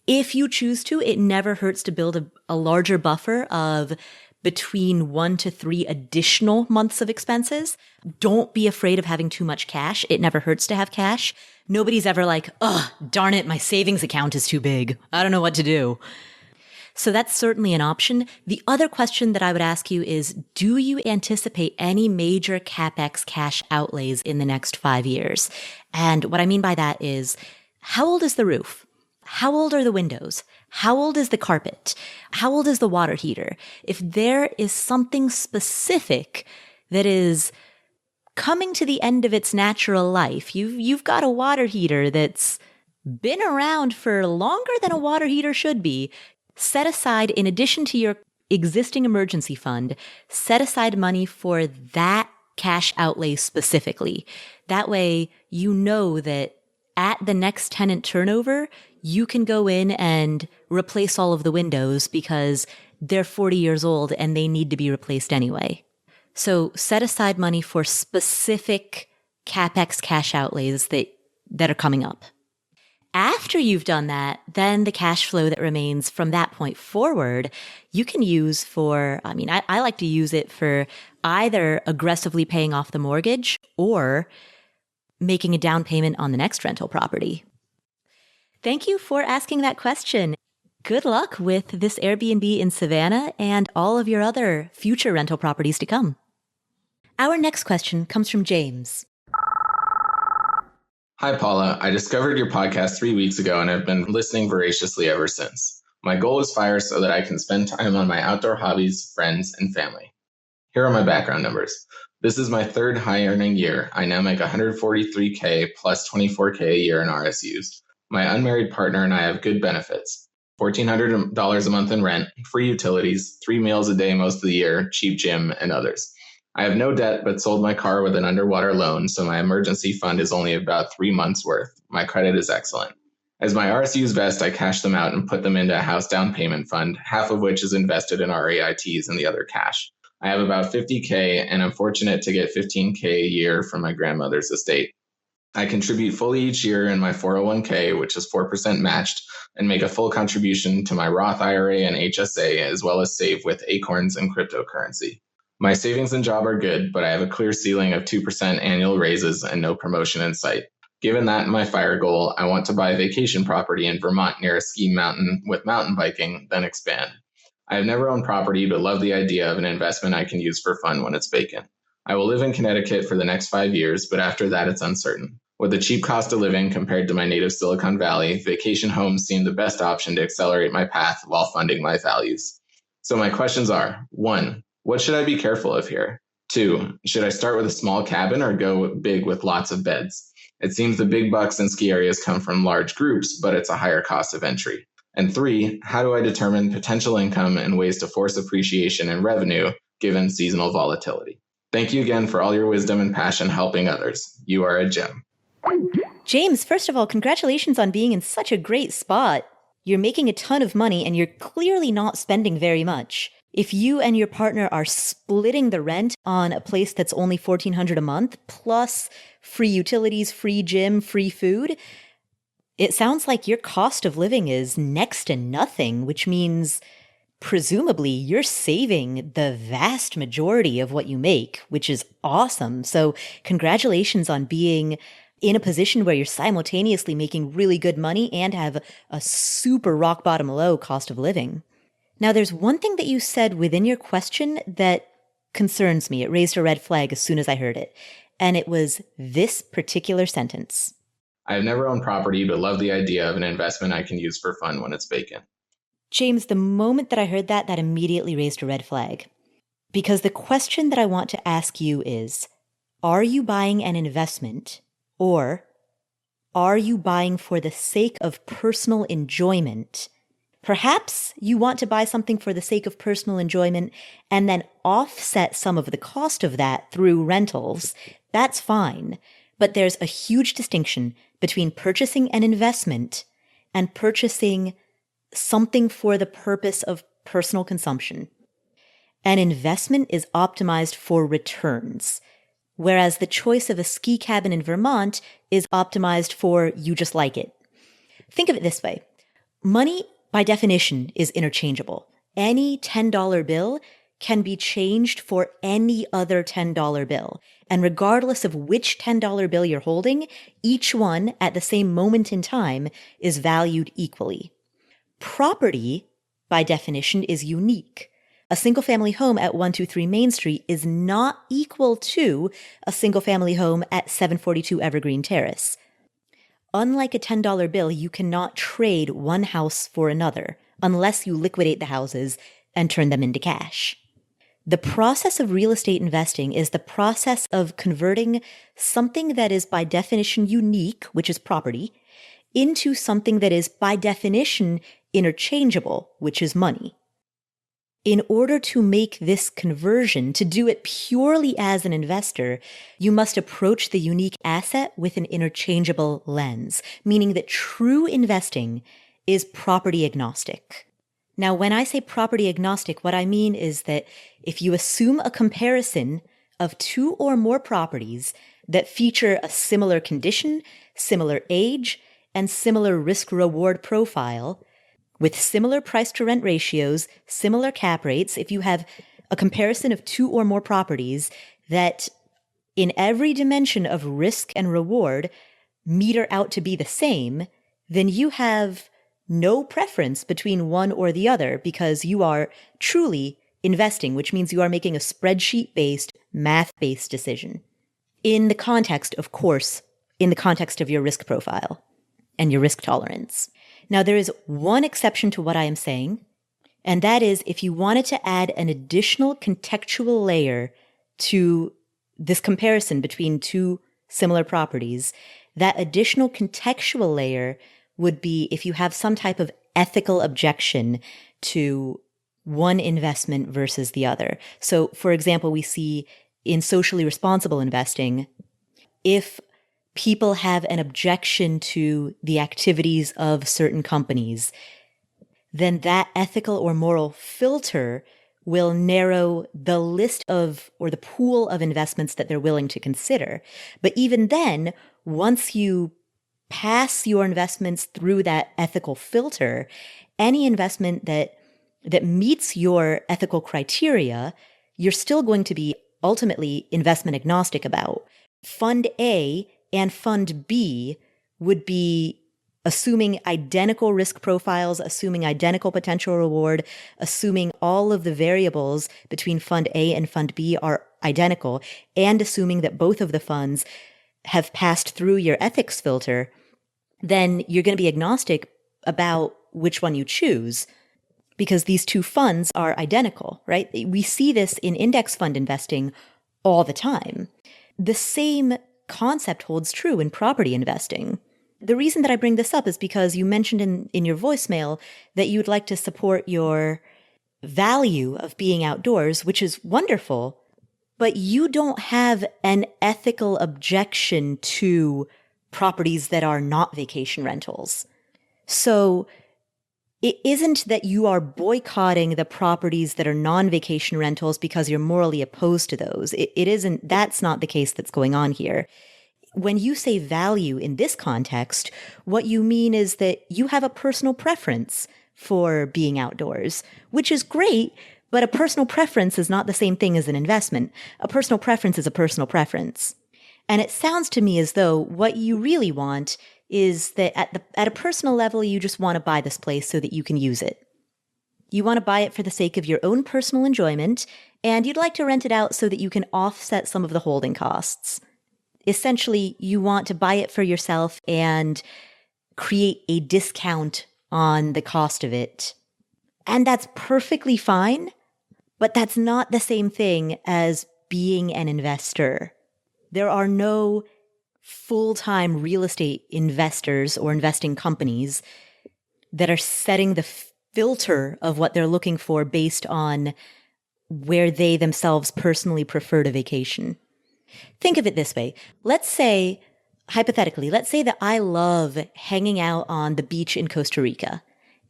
If you choose to, it never hurts to build a larger buffer of between 1 to 3 additional months of expenses. Don't be afraid of having too much cash. It never hurts to have cash. Nobody's ever like, oh, darn it, my savings account is too big. I don't know what to do. So that's certainly an option. The other question that I would ask you is, do you anticipate any major CapEx cash outlays in the next 5 years? And what I mean by that is, how old is the roof? How old are the windows? How old is the carpet? How old is the water heater? If there is something specific that is coming to the end of its natural life, you've got a water heater that's been around for longer than a water heater should be, set aside, in addition to your existing emergency fund, set aside money for that cash outlay specifically. That way, you know that at the next tenant turnover, you can go in and replace all of the windows because they're 40 years old and they need to be replaced anyway. So set aside money for specific CapEx cash outlays that are coming up. After you've done that, then the cash flow that remains from that point forward, you can use for, I like to use it for either aggressively paying off the mortgage or making a down payment on the next rental property. Thank you for asking that question. Good luck with this Airbnb in Savannah and all of your other future rental properties to come. Our next question comes from James. Hi, Paula. I discovered your podcast 3 weeks ago and have been listening voraciously ever since. My goal is FIRE so that I can spend time on my outdoor hobbies, friends, and family. Here are my background numbers. This is my third high-earning year. I now make $143K plus $24K a year in RSUs. My unmarried partner and I have good benefits. $1,400 a month in rent, free utilities, 3 meals a day most of the year, cheap gym, and others. I have no debt but sold my car with an underwater loan, so my emergency fund is only about 3 months' worth. My credit is excellent. As my RSUs vest, I cash them out and put them into a house down payment fund, half of which is invested in REITs and the other cash. I have about $50K, and I'm fortunate to get $15K a year from my grandmother's estate. I contribute fully each year in my 401K, which is 4% matched, and make a full contribution to my Roth IRA and HSA, as well as save with Acorns and cryptocurrency. My savings and job are good, but I have a clear ceiling of 2% annual raises and no promotion in sight. Given that and my FIRE goal, I want to buy a vacation property in Vermont near a ski mountain with mountain biking, then expand. I have never owned property, but love the idea of an investment I can use for fun when it's vacant. I will live in Connecticut for the next 5 years, but after that it's uncertain. With the cheap cost of living compared to my native Silicon Valley, vacation homes seem the best option to accelerate my path while funding my values. So my questions are, 1, what should I be careful of here? 2, should I start with a small cabin or go big with lots of beds? It seems the big bucks in ski areas come from large groups, but it's a higher cost of entry. And 3, how do I determine potential income and ways to force appreciation and revenue given seasonal volatility? Thank you again for all your wisdom and passion helping others. You are a gem. James, first of all, congratulations on being in such a great spot. You're making a ton of money and you're clearly not spending very much. If you and your partner are splitting the rent on a place that's only $1,400 a month, plus free utilities, free gym, free food, it sounds like your cost of living is next to nothing, which means presumably you're saving the vast majority of what you make, which is awesome. So congratulations on being in a position where you're simultaneously making really good money and have a super rock bottom low cost of living. Now, there's one thing that you said within your question that concerns me. It raised a red flag as soon as I heard it. And it was this particular sentence. I have never owned property, but love the idea of an investment I can use for fun when it's vacant. James, the moment that I heard that, that immediately raised a red flag. Because the question that I want to ask you is, are you buying an investment, or are you buying for the sake of personal enjoyment? Perhaps you want to buy something for the sake of personal enjoyment and then offset some of the cost of that through rentals. That's fine. But there's a huge distinction between purchasing an investment and purchasing something for the purpose of personal consumption. An investment is optimized for returns, whereas the choice of a ski cabin in Vermont is optimized for you just like it. Think of it this way. Money, by definition, is interchangeable. Any $10 bill can be changed for any other $10 bill. And regardless of which $10 bill you're holding, each one at the same moment in time is valued equally. Property, by definition, is unique. A single-family home at 123 Main Street is not equal to a single-family home at 742 Evergreen Terrace. Unlike a $10 bill, you cannot trade one house for another unless you liquidate the houses and turn them into cash. The process of real estate investing is the process of converting something that is by definition unique, which is property, into something that is by definition interchangeable, which is money. In order to make this conversion, to do it purely as an investor, you must approach the unique asset with an interchangeable lens, meaning that true investing is property agnostic. Now, when I say property agnostic, what I mean is that if you assume a comparison of two or more properties that feature a similar condition, similar age, and similar risk-reward profile, with similar price-to-rent ratios, similar cap rates, if you have a comparison of two or more properties that in every dimension of risk and reward meter out to be the same, then you have no preference between one or the other because you are truly investing, which means you are making a spreadsheet-based, math-based decision. In the context, of course, in the context of your risk profile and your risk tolerance. Now, there is one exception to what I am saying, and that is if you wanted to add an additional contextual layer to this comparison between two similar properties, that additional contextual layer would be if you have some type of ethical objection to one investment versus the other. So, for example, we see in socially responsible investing, if people have an objection to the activities of certain companies, then that ethical or moral filter will narrow the list of, or the pool of investments that they're willing to consider. But even then, once you pass your investments through that ethical filter, any investment that meets your ethical criteria, you're still going to be ultimately investment agnostic about. Fund A and Fund B would be assuming identical risk profiles, assuming identical potential reward, assuming all of the variables between Fund A and Fund B are identical, and assuming that both of the funds have passed through your ethics filter, then you're going to be agnostic about which one you choose because these two funds are identical, right? We see this in index fund investing all the time. The same concept holds true in property investing. The reason that I bring this up is because you mentioned in your voicemail that you'd like to support your value of being outdoors, which is wonderful, but you don't have an ethical objection to properties that are not vacation rentals. So it isn't that you are boycotting the properties that are non-vacation rentals because you're morally opposed to those. It isn't, that's not the case that's going on here. When you say value in this context, what you mean is that you have a personal preference for being outdoors, which is great, but a personal preference is not the same thing as an investment. A personal preference is a personal preference. And it sounds to me as though what you really want is that at a personal level, you just want to buy this place so that you can use it. You want to buy it for the sake of your own personal enjoyment, and you'd like to rent it out so that you can offset some of the holding costs. Essentially, you want to buy it for yourself and create a discount on the cost of it. And that's perfectly fine, but that's not the same thing as being an investor. There are no full-time real estate investors or investing companies that are setting the filter of what they're looking for based on where they themselves personally prefer to vacation. Think of it this way. Let's say, hypothetically, let's say that I love hanging out on the beach in Costa Rica.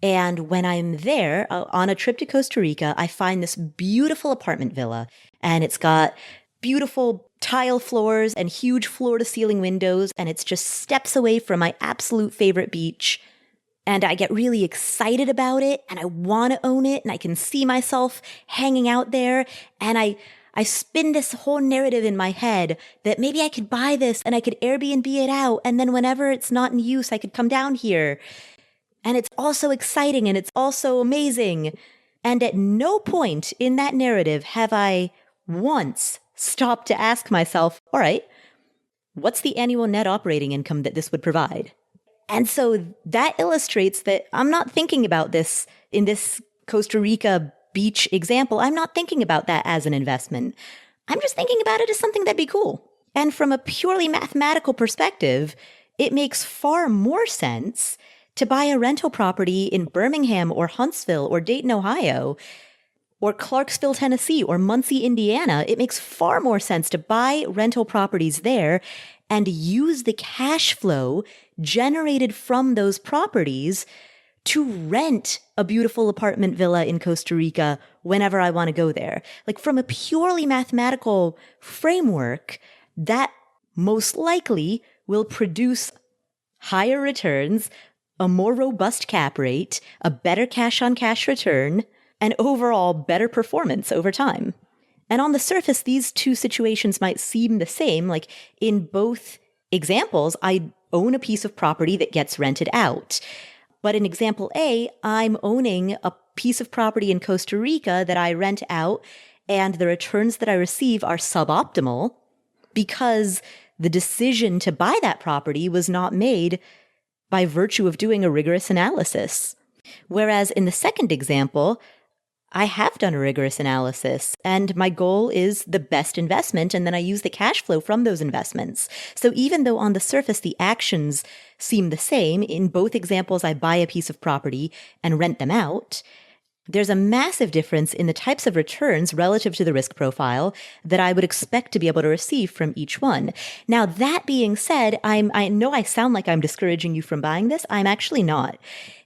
And when I'm there on a trip to Costa Rica, I find this beautiful apartment villa, and it's got beautiful tile floors and huge floor-to-ceiling windows, and it's just steps away from my absolute favorite beach. And I get really excited about it, and I want to own it, and I can see myself hanging out there, and I spin this whole narrative in my head that maybe I could buy this and I could Airbnb it out, and then whenever it's not in use, I could come down here. And it's also exciting and it's also amazing. And at no point in that narrative have I once stopped to ask myself, all right, what's the annual net operating income that this would provide? And so that illustrates that I'm not thinking about this in this Costa Rica beach example. I'm not thinking about that as an investment. I'm just thinking about it as something that'd be cool. And from a purely mathematical perspective, it makes far more sense to buy a rental property in Birmingham or Huntsville or Dayton, Ohio, or Clarksville, Tennessee, or Muncie, Indiana. It makes far more sense to buy rental properties there and use the cash flow generated from those properties to rent a beautiful apartment villa in Costa Rica whenever I want to go there. Like, from a purely mathematical framework, that most likely will produce higher returns, a more robust cap rate, a better cash-on-cash return, and overall better performance over time. And on the surface, these two situations might seem the same. Like, in both examples, I own a piece of property that gets rented out. But in example A, I'm owning a piece of property in Costa Rica that I rent out, and the returns that I receive are suboptimal because the decision to buy that property was not made by virtue of doing a rigorous analysis. Whereas in the second example, I have done a rigorous analysis, and my goal is the best investment, and then I use the cash flow from those investments. So even though on the surface the actions seem the same, in both examples I buy a piece of property and rent them out, there's a massive difference in the types of returns relative to the risk profile that I would expect to be able to receive from each one. Now, that being said, I know I sound like I'm discouraging you from buying this. I'm actually not.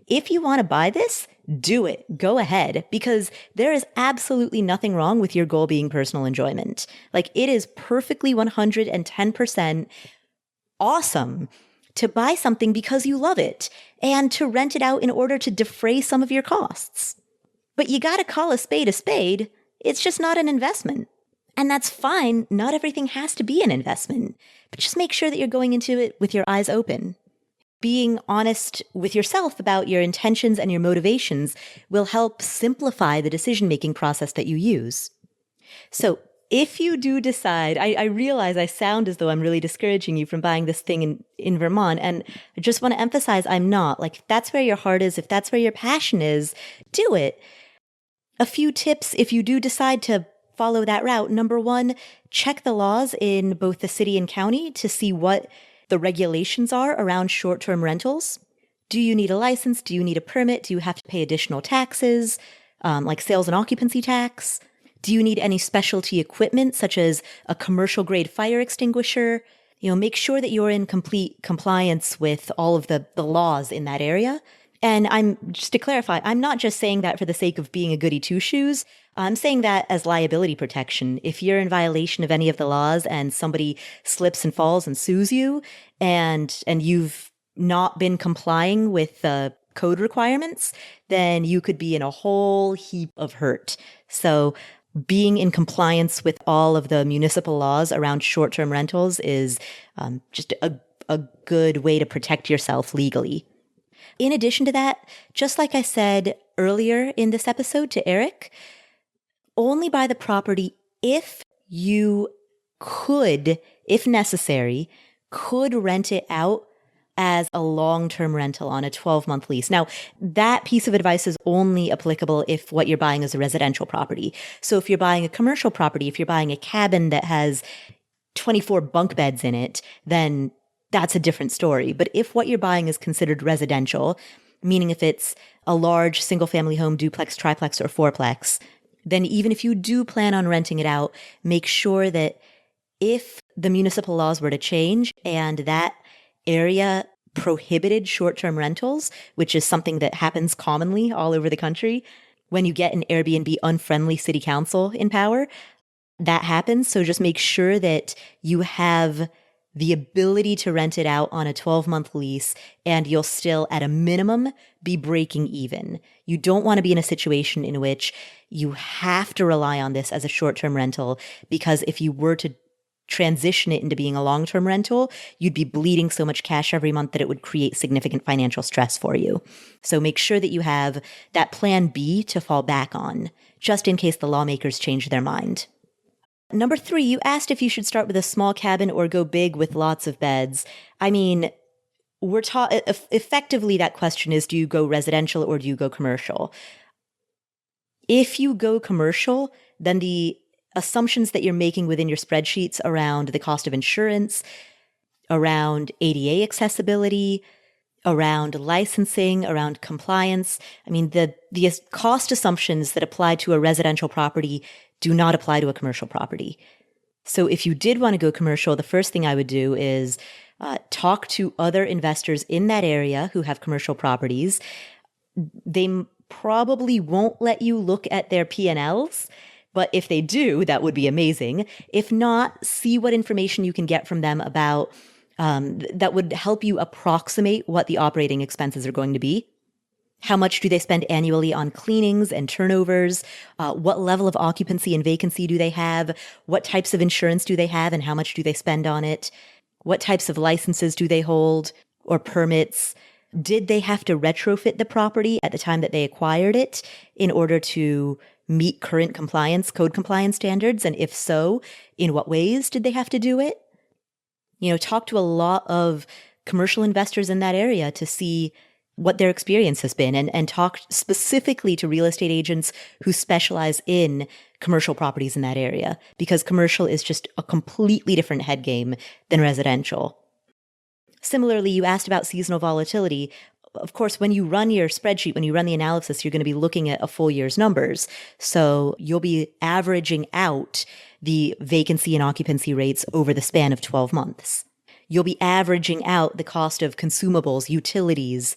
If you want to buy this, do it. Go ahead, because there is absolutely nothing wrong with your goal being personal enjoyment. Like, it is perfectly 110% awesome to buy something because you love it and to rent it out in order to defray some of your costs. But you got to call a spade a spade. It's just not an investment. And that's fine. Not everything has to be an investment, but just make sure that you're going into it with your eyes open. Being honest with yourself about your intentions and your motivations will help simplify the decision-making process that you use. So if you do decide, I realize I sound as though I'm really discouraging you from buying this thing in Vermont, and I just want to emphasize I'm not. Like, if that's where your heart is, if that's where your passion is, do it. A few tips if you do decide to follow that route. Number one, check the laws in both the city and county to see what the regulations are around short-term rentals. Do you need a license? Do you need a permit? Do you have to pay additional taxes, like sales and occupancy tax? Do you need any specialty equipment, such as a commercial-grade fire extinguisher? Make sure that you're in complete compliance with all of the laws in that area. And just to clarify, I'm not just saying that for the sake of being a goody two-shoes. I'm saying that as liability protection. If you're in violation of any of the laws and somebody slips and falls and sues you, and you've not been complying with the code requirements, then you could be in a whole heap of hurt. So being in compliance with all of the municipal laws around short-term rentals is just a good way to protect yourself legally. In addition to that, just like I said earlier in this episode to Eric, only buy the property if you could, if necessary, could rent it out as a long-term rental on a 12-month lease. Now, that piece of advice is only applicable if what you're buying is a residential property. So if you're buying a commercial property, if you're buying a cabin that has 24 bunk beds in it, then that's a different story. But if what you're buying is considered residential, meaning if it's a large single-family home, duplex, triplex, or fourplex, then even if you do plan on renting it out, make sure that if the municipal laws were to change and that area prohibited short-term rentals, which is something that happens commonly all over the country, when you get an Airbnb unfriendly city council in power, that happens. So just make sure that you have the ability to rent it out on a 12-month lease, and you'll still, at a minimum, be breaking even. You don't want to be in a situation in which you have to rely on this as a short-term rental, because if you were to transition it into being a long-term rental, you'd be bleeding so much cash every month that it would create significant financial stress for you. So make sure that you have that plan B to fall back on, just in case the lawmakers change their mind. Number 3, you asked if you should start with a small cabin or go big with lots of beds. I mean, effectively that question is, do you go residential or do you go commercial? If you go commercial, then the assumptions that you're making within your spreadsheets around the cost of insurance, around ADA accessibility, around licensing, around compliance, I mean, the cost assumptions that apply to a residential property do not apply to a commercial property. So if you did want to go commercial, the first thing I would do is talk to other investors in that area who have commercial properties. They probably won't let you look at their P&Ls, but if they do, that would be amazing. If not, see what information you can get from them about that would help you approximate what the operating expenses are going to be. How much do they spend annually on cleanings and turnovers? What level of occupancy and vacancy do they have? What types of insurance do they have and how much do they spend on it? What types of licenses do they hold or permits? Did they have to retrofit the property at the time that they acquired it in order to meet current code compliance standards? And if so, in what ways did they have to do it? Talk to a lot of commercial investors in that area to see what their experience has been, and talk specifically to real estate agents who specialize in commercial properties in that area, because commercial is just a completely different head game than residential. Similarly, you asked about seasonal volatility. Of course, when you run your spreadsheet, when you run the analysis, you're going to be looking at a full year's numbers. So you'll be averaging out the vacancy and occupancy rates over the span of 12 months. You'll be averaging out the cost of consumables, utilities,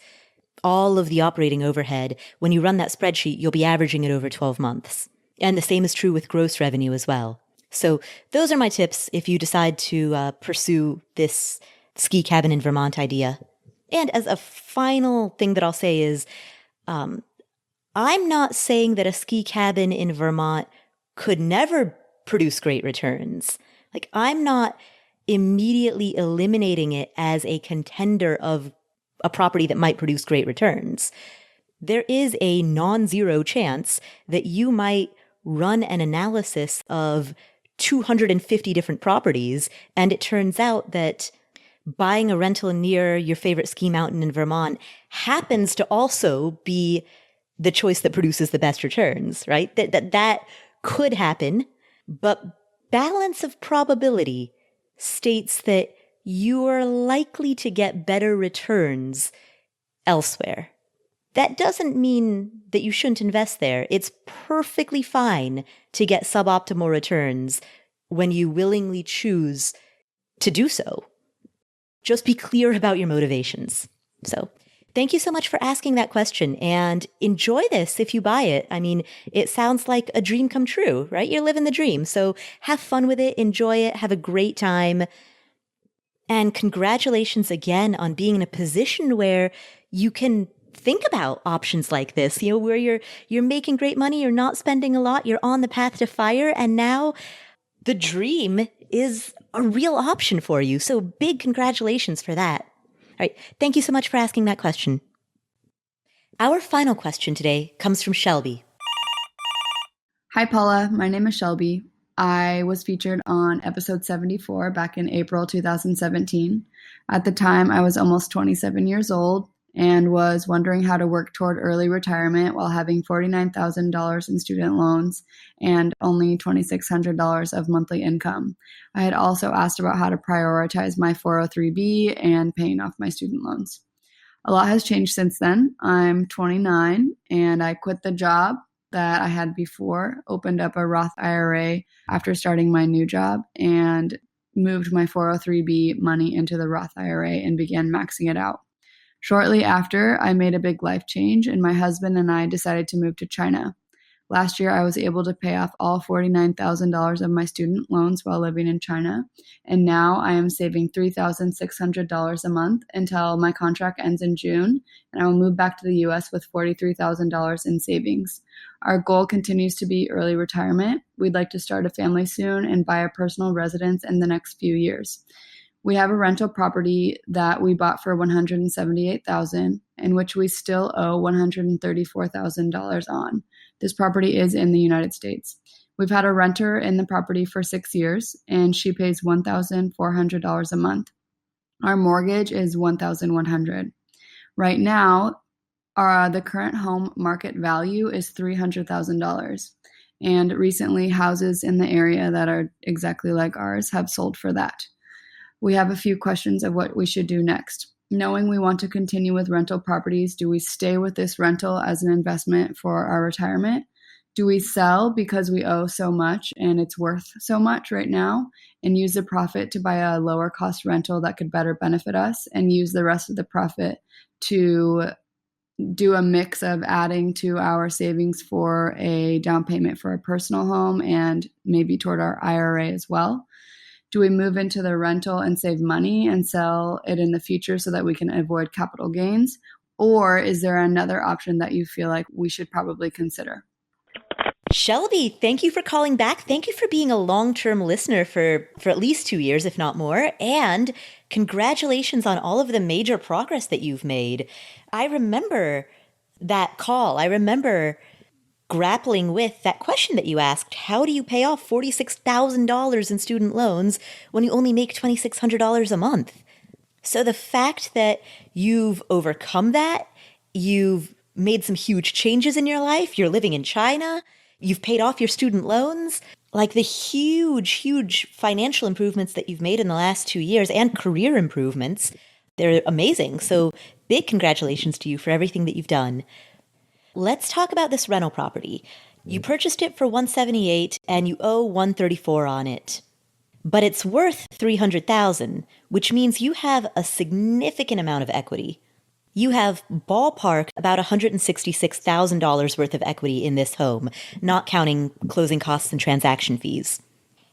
all of the operating overhead. When you run that spreadsheet, you'll be averaging it over 12 months. And the same is true with gross revenue as well. So those are my tips if you decide to pursue this ski cabin in Vermont idea. And as a final thing that I'll say is, I'm not saying that a ski cabin in Vermont could never produce great returns. I'm not immediately eliminating it as a contender of a property that might produce great returns. There is a non-zero chance that you might run an analysis of 250 different properties, and it turns out that buying a rental near your favorite ski mountain in Vermont happens to also be the choice that produces the best returns, right? That could happen, but balance of probability states that you are likely to get better returns elsewhere. That doesn't mean that you shouldn't invest there. It's perfectly fine to get suboptimal returns when you willingly choose to do so. Just be clear about your motivations. So thank you so much for asking that question, and enjoy this if you buy it. I mean, it sounds like a dream come true, right? You're living the dream. So have fun with it, enjoy it, have a great time. And congratulations again on being in a position where you can think about options like this, where you're making great money, you're not spending a lot, you're on the path to FIRE, and now the dream is a real option for you. So big congratulations for that. All right. Thank you so much for asking that question. Our final question today comes from Shelbi. Hi, Paula. My name is Shelbi. I was featured on episode 74 back in April 2017. At the time, I was almost 27 years old and was wondering how to work toward early retirement while having $49,000 in student loans and only $2,600 of monthly income. I had also asked about how to prioritize my 403b and paying off my student loans. A lot has changed since then. I'm 29 and I quit the job that I had before, opened up a Roth IRA after starting my new job, and moved my 403b money into the Roth IRA and began maxing it out. Shortly after, I made a big life change, and my husband and I decided to move to China. Last year, I was able to pay off all $49,000 of my student loans while living in China, and now I am saving $3,600 a month until my contract ends in June, and I will move back to the U.S. with $43,000 in savings. Our goal continues to be early retirement. We'd like to start a family soon and buy a personal residence in the next few years. We have a rental property that we bought for $178,000, in which we still owe $134,000 on. This property is in the United States. We've had a renter in the property for 6 years, and she pays $1,400 a month. Our mortgage is $1,100. Right now, the current home market value is $300,000. And recently, houses in the area that are exactly like ours have sold for that. We have a few questions of what we should do next. Knowing we want to continue with rental properties, do we stay with this rental as an investment for our retirement? Do we sell because we owe so much and it's worth so much right now, and use the profit to buy a lower cost rental that could better benefit us, and use the rest of the profit to do a mix of adding to our savings for a down payment for a personal home and maybe toward our IRA as well? Do we move into the rental and save money and sell it in the future so that we can avoid capital gains? Or is there another option that you feel like we should probably consider? Shelbi, thank you for calling back. Thank you for being a long-term listener for at least 2 years, if not more. And congratulations on all of the major progress that you've made. I remember that call. I remember grappling with that question that you asked. How do you pay off $46,000 in student loans when you only make $2,600 a month? So the fact that you've overcome that, you've made some huge changes in your life, you're living in China, you've paid off your student loans, like the huge financial improvements that you've made in the last 2 years and career improvements, they're amazing. So big congratulations to you for everything that you've done. Let's talk about this rental property. You purchased it for $178 and you owe $134 on it. But it's worth $300,000, which means you have a significant amount of equity. You have ballpark about $166,000 worth of equity in this home, not counting closing costs and transaction fees.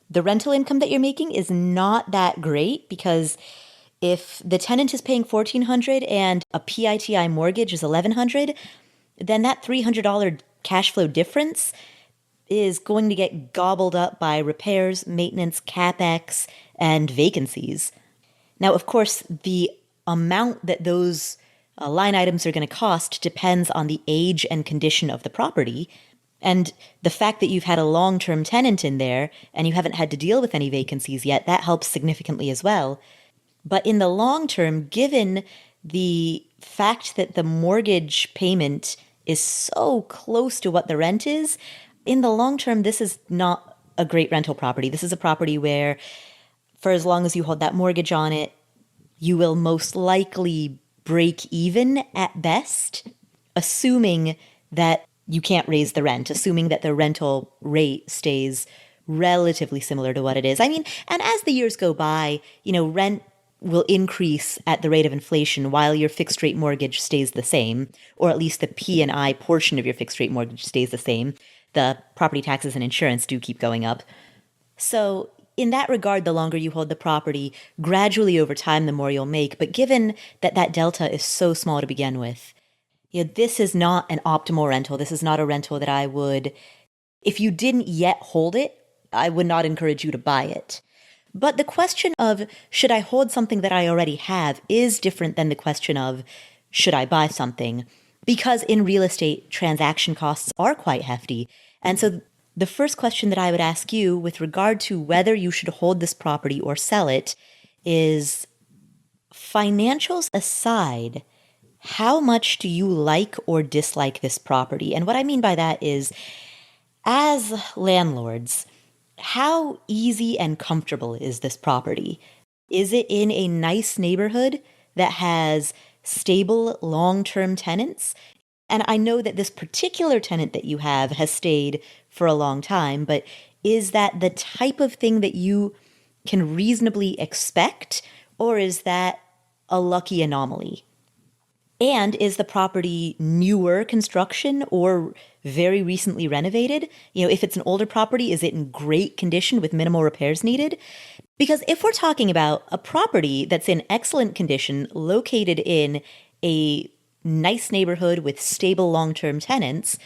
The rental income that you're making is not that great because if the tenant is paying $1,400 and a PITI mortgage is $1,100, then that $300 cash flow difference is going to get gobbled up by repairs, maintenance, CapEx, and vacancies. Now, of course, the amount that those line items are going to cost depends on the age and condition of the property. And the fact that you've had a long-term tenant in there and you haven't had to deal with any vacancies yet, that helps significantly as well. But in the long term, given the fact that the mortgage payment is so close to what the rent is, in the long term, this is not a great rental property. This is a property where, for as long as you hold that mortgage on it, you will most likely break even at best, assuming that you can't raise the rent, assuming that the rental rate stays relatively similar to what it is. I mean, and as the years go by, rent will increase at the rate of inflation while your fixed rate mortgage stays the same, or at least the P&I portion of your fixed rate mortgage stays the same. The property taxes and insurance do keep going up. So in that regard, the longer you hold the property, gradually over time, the more you'll make. But given that that delta is so small to begin with, This is not an optimal rental. This is not a rental that I would, if you didn't yet hold it, I would not encourage you to buy it. But the question of should I hold something that I already have is different than the question of should I buy something, because in real estate, transaction costs are quite hefty. And so the first question that I would ask you with regard to whether you should hold this property or sell it is, financials aside, how much do you like or dislike this property? And what I mean by that is, as landlords, how easy and comfortable is this property? Is it in a nice neighborhood that has stable long-term tenants? And I know that this particular tenant that you have has stayed for a long time, but is that the type of thing that you can reasonably expect, or is that a lucky anomaly? And is the property newer construction or very recently renovated? If it's an older property, is it in great condition with minimal repairs needed? Because if we're talking about a property that's in excellent condition, located in a nice neighborhood with stable long-term tenants,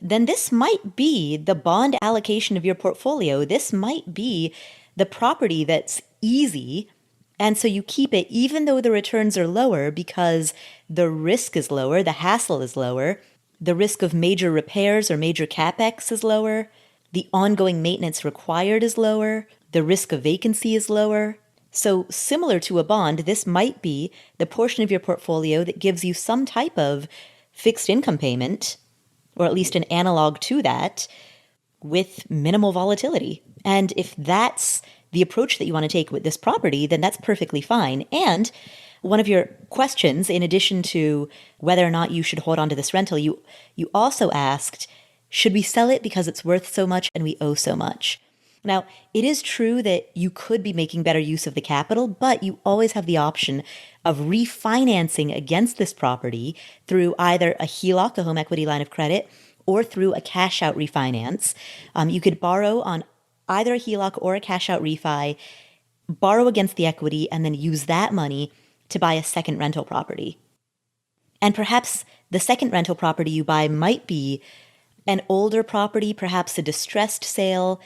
then this might be the bond allocation of your portfolio. This might be the property that's easy. And so you keep it even though the returns are lower, because the risk is lower, the hassle is lower, the risk of major repairs or major capex is lower, the ongoing maintenance required is lower, the risk of vacancy is lower. So similar to a bond, this might be the portion of your portfolio that gives you some type of fixed income payment, or at least an analog to that, with minimal volatility. And if that's the approach that you want to take with this property, then that's perfectly fine. And one of your questions, in addition to whether or not you should hold on to this rental, you also asked, should we sell it because it's worth so much and we owe so much? Now, it is true that you could be making better use of the capital, but you always have the option of refinancing against this property through either a HELOC, a home equity line of credit, or through a cash out refinance. You could borrow on either a HELOC or a cash out refi, borrow against the equity, and then use that money to buy a second rental property. And perhaps the second rental property you buy might be an older property, perhaps a distressed sale,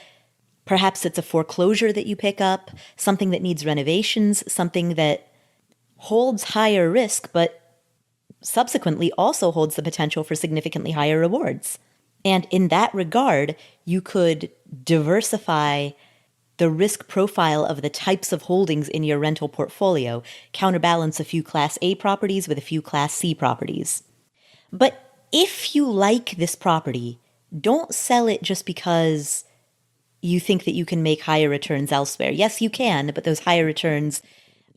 perhaps it's a foreclosure that you pick up, something that needs renovations, something that holds higher risk, but subsequently also holds the potential for significantly higher rewards. And in that regard, you could diversify the risk profile of the types of holdings in your rental portfolio, counterbalance a few Class A properties with a few Class C properties. But if you like this property, don't sell it just because you think that you can make higher returns elsewhere. Yes, you can, but those higher returns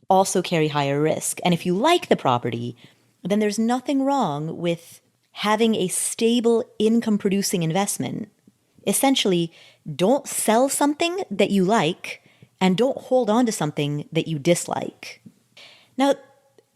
also carry higher risk. And if you like the property, then there's nothing wrong with having a stable income-producing investment. Essentially, don't sell something that you like and don't hold on to something that you dislike. Now,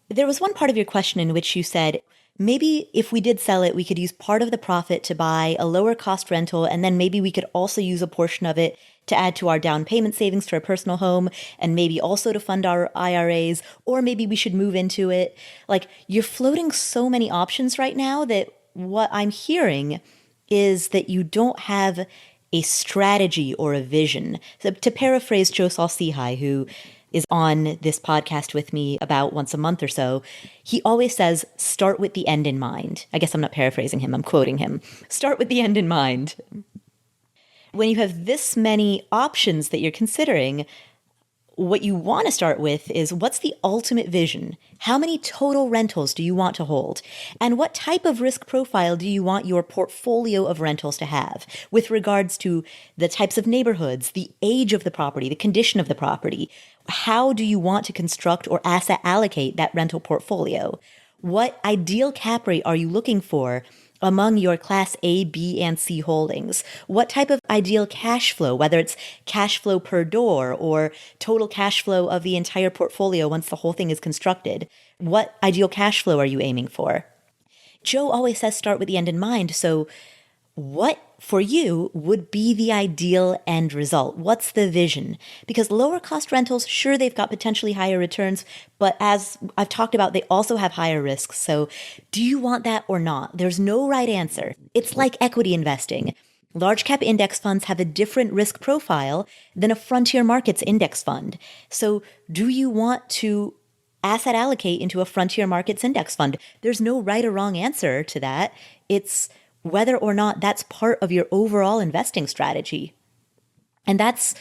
there was one part of your question in which you said, maybe if we did sell it, we could use part of the profit to buy a lower cost rental, and then maybe we could also use a portion of it to add to our down payment savings to our personal home, and maybe also to fund our IRAs, or maybe we should move into it. Like, you're floating so many options right now that what I'm hearing is that you don't have a strategy or a vision. So to paraphrase Joe Saul-Sehy, who is on this podcast with me about once a month or so, he always says, start with the end in mind. I guess I'm not paraphrasing him, I'm quoting him. Start with the end in mind. When you have this many options that you're considering, what you want to start with is, what's the ultimate vision? How many total rentals do you want to hold? And what type of risk profile do you want your portfolio of rentals to have with regards to the types of neighborhoods, the age of the property, the condition of the property? How do you want to construct or asset allocate that rental portfolio? What ideal cap rate are you looking for among your Class A, B, and C holdings? What type of ideal cash flow, whether it's cash flow per door or total cash flow of the entire portfolio once the whole thing is constructed? What ideal cash flow are you aiming for? Joe always says start with the end in mind. So what for you would be the ideal end result? What's the vision? Because lower cost rentals, sure, they've got potentially higher returns, but as I've talked about, they also have higher risks. So do you want that or not? There's no right answer. It's like equity investing. Large cap index funds have a different risk profile than a frontier markets index fund. So do you want to asset allocate into a frontier markets index fund? There's no right or wrong answer to that. It's whether or not that's part of your overall investing strategy. And that's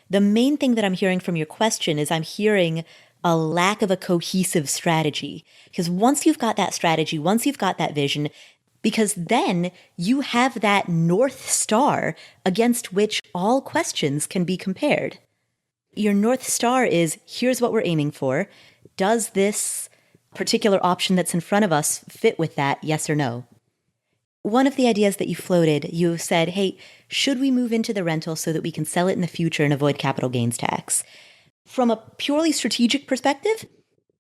the main thing that I'm hearing from your question is I'm hearing a lack of a cohesive strategy. Because once you've got that strategy, once you've got that vision, because then you have that North Star against which all questions can be compared. Your North Star is, here's what we're aiming for. Does this particular option that's in front of us fit with that, yes or no? One of the ideas that you floated, you said, hey, should we move into the rental so that we can sell it in the future and avoid capital gains tax? From a purely strategic perspective,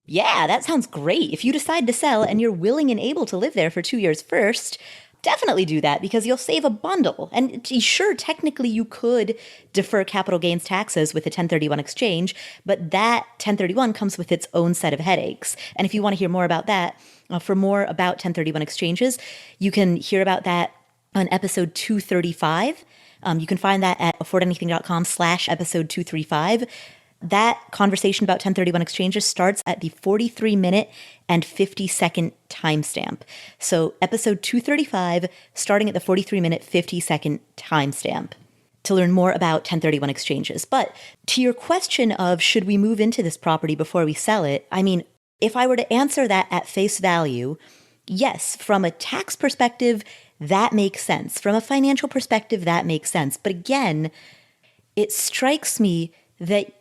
yeah, that sounds great. If you decide to sell and you're willing and able to live there for 2 years first, definitely do that because you'll save a bundle. And sure, technically you could defer capital gains taxes with a 1031 exchange, but that 1031 comes with its own set of headaches. And if you want to hear more about that, for more about 1031 exchanges, you can hear about that on episode 235. You can find that at affordanything.com/episode 235. That conversation about 1031 exchanges starts at the 43-minute and 50-second timestamp. So episode 235, starting at the 43-minute, 50-second timestamp to learn more about 1031 exchanges. But to your question of should we move into this property before we sell it, I mean, if I were to answer that at face value, yes, from a tax perspective, that makes sense. From a financial perspective, that makes sense. But again, it strikes me that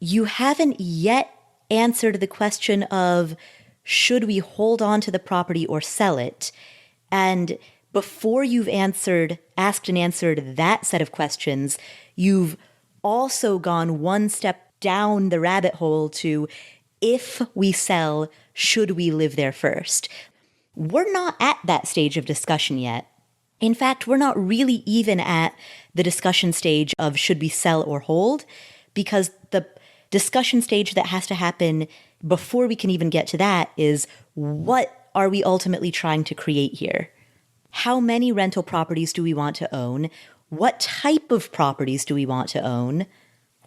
you haven't yet answered the question of should we hold on to the property or sell it? And before you've asked and answered that set of questions, you've also gone one step down the rabbit hole to if we sell, should we live there first? We're not at that stage of discussion yet. In fact, we're not really even at the discussion stage of should we sell or hold, because the discussion stage that has to happen before we can even get to that is what are we ultimately trying to create here? How many rental properties do we want to own? What type of properties do we want to own?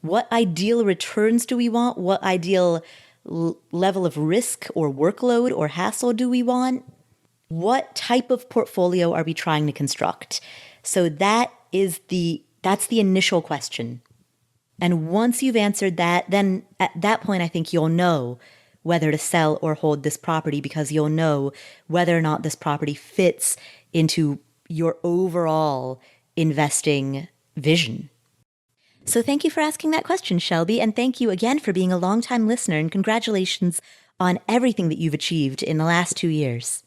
What ideal returns do we want? What ideal level of risk or workload or hassle do we want? What type of portfolio are we trying to construct? So that's the initial question. And once you've answered that, then at that point, I think you'll know whether to sell or hold this property because you'll know whether or not this property fits into your overall investing vision. So thank you for asking that question, Shelbi, and thank you again for being a longtime listener, and congratulations on everything that you've achieved in the last 2 years.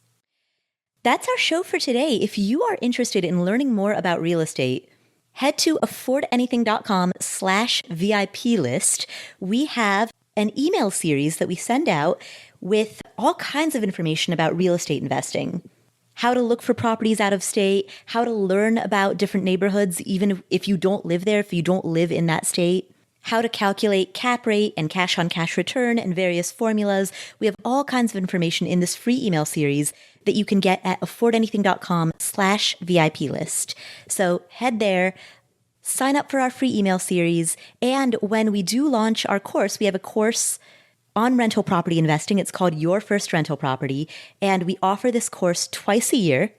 That's our show for today. If you are interested in learning more about real estate, head to affordanything.com/VIP list. We have an email series that we send out with all kinds of information about real estate investing. How to look for properties out of state, how to learn about different neighborhoods, even if you don't live there, if you don't live in that state, how to calculate cap rate and cash on cash return and various formulas. We have all kinds of information in this free email series that you can get at affordanything.com/VIP list. So head there, sign up for our free email series. And when we do launch our course, we have a course on rental property investing. It's called Your First Rental Property. And we offer this course twice a year.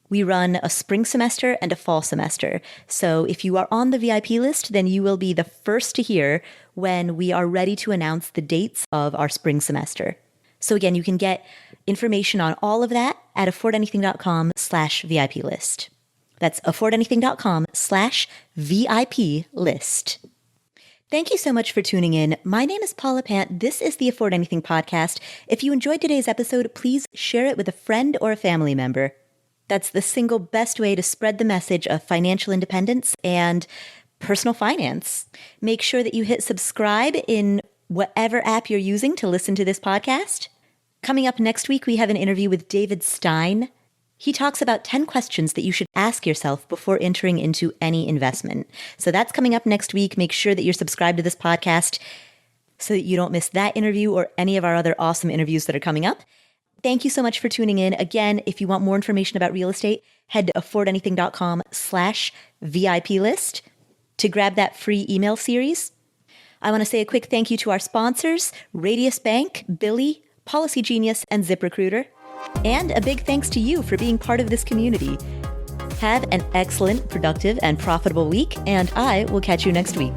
We run a spring semester and a fall semester. So if you are on the VIP list, then you will be the first to hear when we are ready to announce the dates of our spring semester. So again, you can get information on all of that at affordanything.com/VIP list. That's affordanything.com/VIP list. Thank you so much for tuning in. My name is Paula Pant. This is the Afford Anything podcast. If you enjoyed today's episode, please share it with a friend or a family member. That's the single best way to spread the message of financial independence and personal finance. Make sure that you hit subscribe in whatever app you're using to listen to this podcast. Coming up next week, we have an interview with David Stein. He talks about 10 questions that you should ask yourself before entering into any investment. So that's coming up next week. Make sure that you're subscribed to this podcast so that you don't miss that interview or any of our other awesome interviews that are coming up. Thank you so much for tuning in. Again, if you want more information about real estate, head to affordanything.com/VIP list to grab that free email series. I want to say a quick thank you to our sponsors, Radius Bank, Billy, Policy Genius, and ZipRecruiter. And a big thanks to you for being part of this community. Have an excellent, productive, and profitable week, and I will catch you next week.